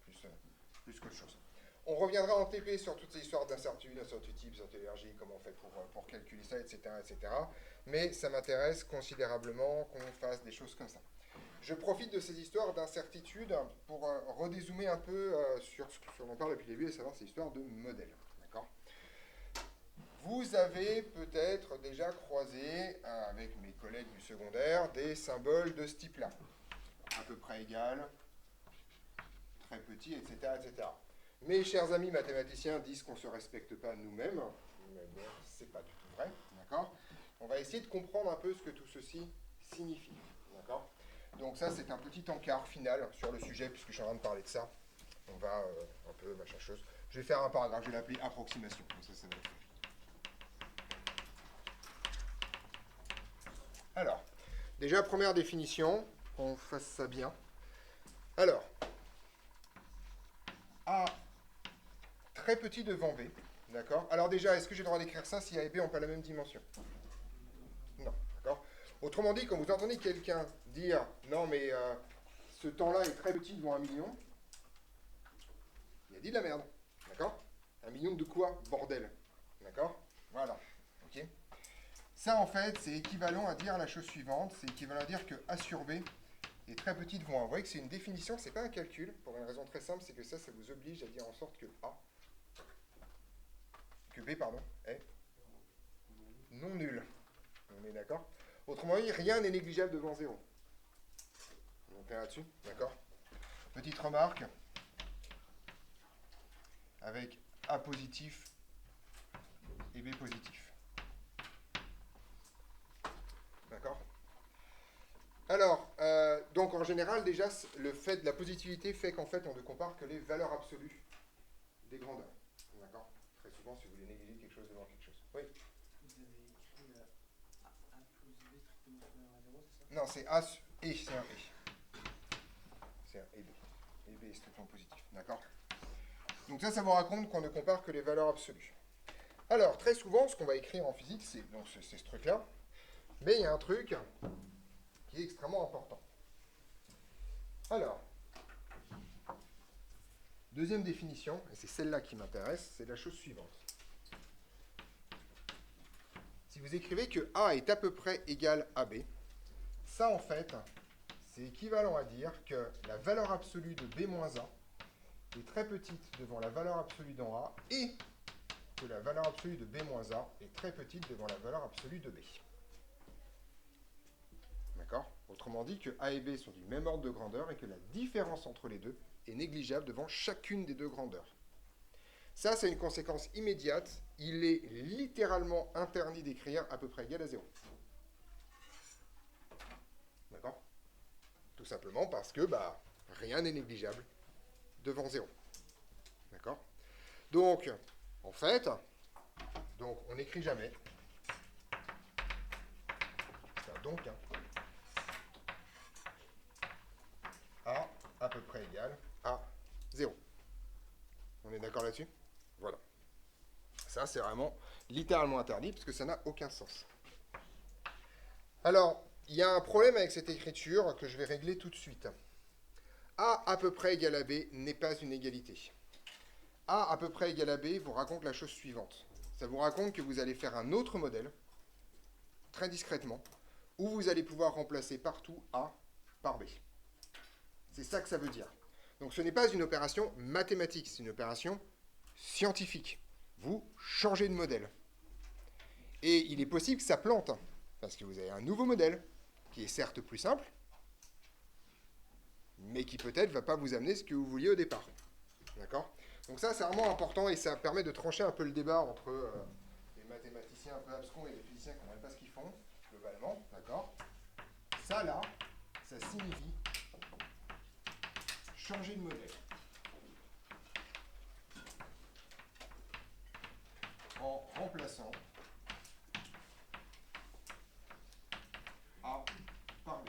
plus qu'autre chose. On reviendra en TP sur toutes ces histoires d'incertitude, incertitude type, incertitude énergie, comment on fait pour calculer ça, etc., etc. Mais ça m'intéresse considérablement qu'on fasse des choses comme ça. Je profite de ces histoires d'incertitude pour redézoomer un peu sur ce dont on parle depuis le début, à savoir ces histoires de modèles. D'accord ? Vous avez peut-être déjà croisé, avec mes collègues du secondaire, des symboles de ce type-là. À peu près égal, très petit, etc., etc. Mes chers amis mathématiciens disent qu'on ne se respecte pas nous-mêmes, mais bon, c'est pas du tout vrai, d'accord? On va essayer de comprendre un peu ce que tout ceci signifie, d'accord? Donc ça, c'est un petit encart final sur le sujet, puisque je suis en train de parler de ça. On va un peu, machin chose. Je vais faire un paragraphe, je vais l'appeler approximation, comme ça va être fait. Alors, déjà, première définition, qu'on fasse ça bien. Alors, A très petit devant B, d'accord? Alors déjà, est-ce que j'ai le droit d'écrire ça si A et B n'ont pas la même dimension? Non, d'accord? Autrement dit, quand vous entendez quelqu'un dire « Non, mais ce temps-là est très petit devant 1 million », il a dit de la merde, d'accord? 1 million de quoi, bordel? D'accord? Voilà, ok? Ça, en fait, c'est équivalent à dire la chose suivante, c'est équivalent à dire que A sur B est très petit devant 1. Vous voyez que c'est une définition, c'est pas un calcul, pour une raison très simple, c'est que ça vous oblige à dire en sorte que B, pardon, est non nul. On est d'accord? Autrement dit, rien n'est négligeable devant 0. On est clair là-dessus? D'accord? Petite remarque, avec A positif et B positif. D'accord? Alors, donc en général, déjà, le fait de la positivité fait qu'en fait, on ne compare que les valeurs absolues des grandeurs. D'accord? Très souvent, si vous voulez négliger quelque chose devant quelque chose. Oui? Vous avez écrit A plus B strictement supérieur à 0, c'est ça? Non, c'est A et c'est un et. C'est un et B. Et B est strictement positif. D'accord? Donc ça vous raconte qu'on ne compare que les valeurs absolues. Alors, très souvent, ce qu'on va écrire en physique, c'est ce truc-là. Mais il y a un truc qui est extrêmement important. Alors, deuxième définition, et c'est celle-là qui m'intéresse, c'est la chose suivante. Si vous écrivez que A est à peu près égal à B, ça en fait, c'est équivalent à dire que la valeur absolue de B moins A est très petite devant la valeur absolue dans A et que la valeur absolue de B moins A est très petite devant la valeur absolue de B. D'accord? Autrement dit que A et B sont du même ordre de grandeur et que la différence entre les deux est négligeable devant chacune des deux grandeurs. Ça, c'est une conséquence immédiate. Il est littéralement interdit d'écrire à peu près égal à 0. D'accord? Tout simplement parce que rien n'est négligeable devant 0. D'accord? Donc, en fait, on n'écrit jamais. C'est un donc, A à peu près égal à 0. On est d'accord là-dessus? Voilà. Ça, c'est vraiment littéralement interdit parce que ça n'a aucun sens. Alors, il y a un problème avec cette écriture que je vais régler tout de suite. A à peu près égal à B n'est pas une égalité. A à peu près égal à B vous raconte la chose suivante. Ça vous raconte que vous allez faire un autre modèle très discrètement, où vous allez pouvoir remplacer partout A par B. C'est ça que ça veut dire. Donc ce n'est pas une opération mathématique, c'est une opération scientifique. Vous changez de modèle. Et il est possible que ça plante, parce que vous avez un nouveau modèle, qui est certes plus simple, mais qui peut-être ne va pas vous amener ce que vous vouliez au départ. D'accord? Donc ça, c'est vraiment important, et ça permet de trancher un peu le débat entre les mathématiciens un peu abscons et les physiciens qui ne comprennent pas ce qu'ils font, globalement. D'accord? Ça, là, ça signifie changer de modèle. En remplaçant A par B.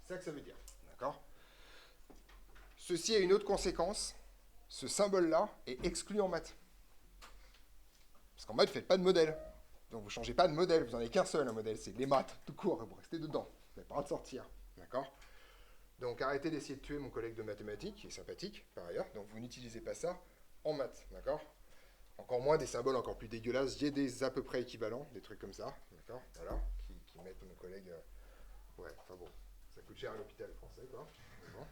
C'est ça que ça veut dire. D'accord? Ceci a une autre conséquence. Ce symbole-là est exclu en maths. Parce qu'en maths, vous ne faites pas de modèle. Donc vous ne changez pas de modèle. Vous n'en avez qu'un seul, un modèle. C'est les maths, tout court. Vous restez dedans. Vous n'avez pas le droit de sortir. D'accord? Donc arrêtez d'essayer de tuer mon collègue de mathématiques, qui est sympathique, par ailleurs. Donc vous n'utilisez pas ça en maths. D'accord? Encore moins des symboles encore plus dégueulasses. J'ai des à peu près équivalents, des trucs comme ça. D'accord? Voilà. Qui mettent nos collègues... Ouais, enfin bon. Ça coûte cher à l'hôpital français, quoi. Bon.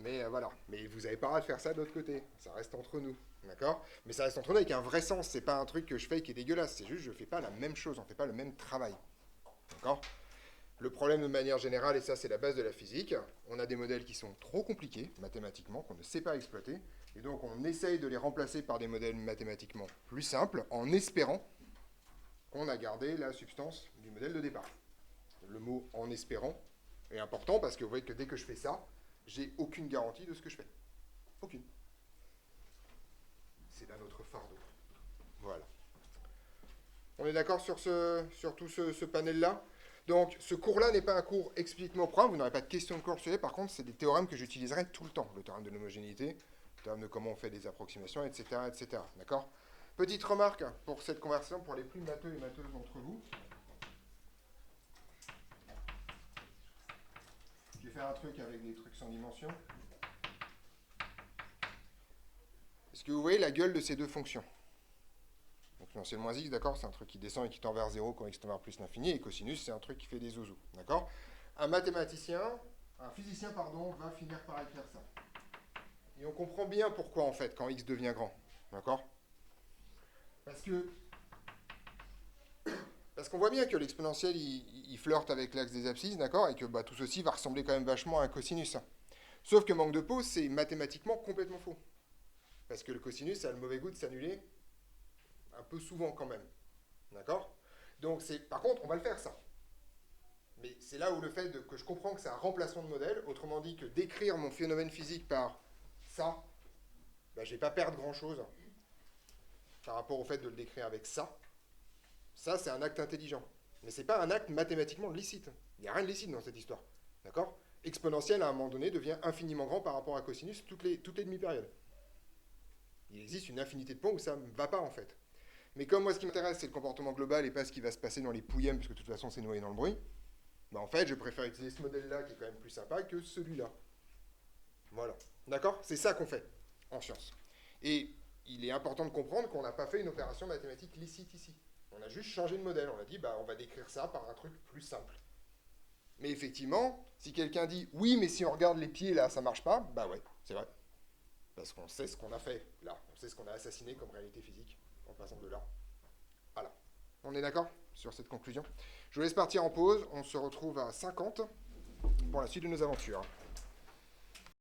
Mais voilà. Mais vous n'avez pas le droit de faire ça de l'autre côté. Ça reste entre nous. D'accord? Mais ça reste entre nous avec un vrai sens. C'est pas un truc que je fais qui est dégueulasse. C'est juste, je fais pas la même chose. On fait pas le même travail. D'accord? Le problème de manière générale, et ça c'est la base de la physique, on a des modèles qui sont trop compliqués mathématiquement, qu'on ne sait pas exploiter, et donc on essaye de les remplacer par des modèles mathématiquement plus simples, en espérant qu'on a gardé la substance du modèle de départ. Le mot « en espérant » est important parce que vous voyez que dès que je fais ça, j'ai aucune garantie de ce que je fais. Aucune. C'est là notre fardeau. Voilà. On est d'accord sur tout ce panel-là ? Donc, ce cours-là n'est pas un cours explicitement au programme, vous n'aurez pas de questions de cours sur les, par contre, c'est des théorèmes que j'utiliserai tout le temps. Le théorème de l'homogénéité, le théorème de comment on fait des approximations, etc., etc. D'accord? Petite remarque pour cette conversation, pour les plus matheux et matheuses d'entre vous. Je vais faire un truc avec des trucs sans dimension. Est-ce que vous voyez la gueule de ces deux fonctions? Exponentielle moins x, d'accord, c'est un truc qui descend et qui tend vers 0 quand x tend vers plus l'infini, et cosinus, c'est un truc qui fait des zouzous, d'accord? Un physicien, va finir par écrire ça. Et on comprend bien pourquoi, en fait, quand x devient grand, d'accord? Parce qu'on voit bien que l'exponentiel, il flirte avec l'axe des abscisses, d'accord? Et que tout ceci va ressembler quand même vachement à un cosinus. Sauf que manque de peau, c'est mathématiquement complètement faux. Parce que le cosinus a le mauvais goût de s'annuler un peu souvent quand même. D'accord? Donc, par contre, on va le faire, ça. Mais c'est là où le fait que je comprends que c'est un remplacement de modèle, autrement dit que d'écrire mon phénomène physique par ça, je ne vais pas perdre grand-chose par rapport au fait de le décrire avec ça. Ça, c'est un acte intelligent. Mais ce n'est pas un acte mathématiquement licite. Il n'y a rien de licite dans cette histoire. D'accord? Exponentiel, à un moment donné, devient infiniment grand par rapport à cosinus toutes les demi-périodes. Il existe une infinité de points où ça ne va pas, en fait. Mais comme moi, ce qui m'intéresse, c'est le comportement global et pas ce qui va se passer dans les pouillèmes, parce que de toute façon, c'est noyé dans le bruit, en fait, je préfère utiliser ce modèle-là, qui est quand même plus sympa, que celui-là. Voilà. D'accord? C'est ça qu'on fait en sciences. Et il est important de comprendre qu'on n'a pas fait une opération mathématique licite ici. On a juste changé de modèle. On a dit, on va décrire ça par un truc plus simple. Mais effectivement, si quelqu'un dit, oui, mais si on regarde les pieds, là, ça marche pas, ouais, c'est vrai. Parce qu'on sait ce qu'on a fait, là. On sait ce qu'on a assassiné comme réalité physique, en passant de là. Voilà. On est d'accord sur cette conclusion? Je vous laisse partir en pause. On se retrouve à 50 pour la suite de nos aventures.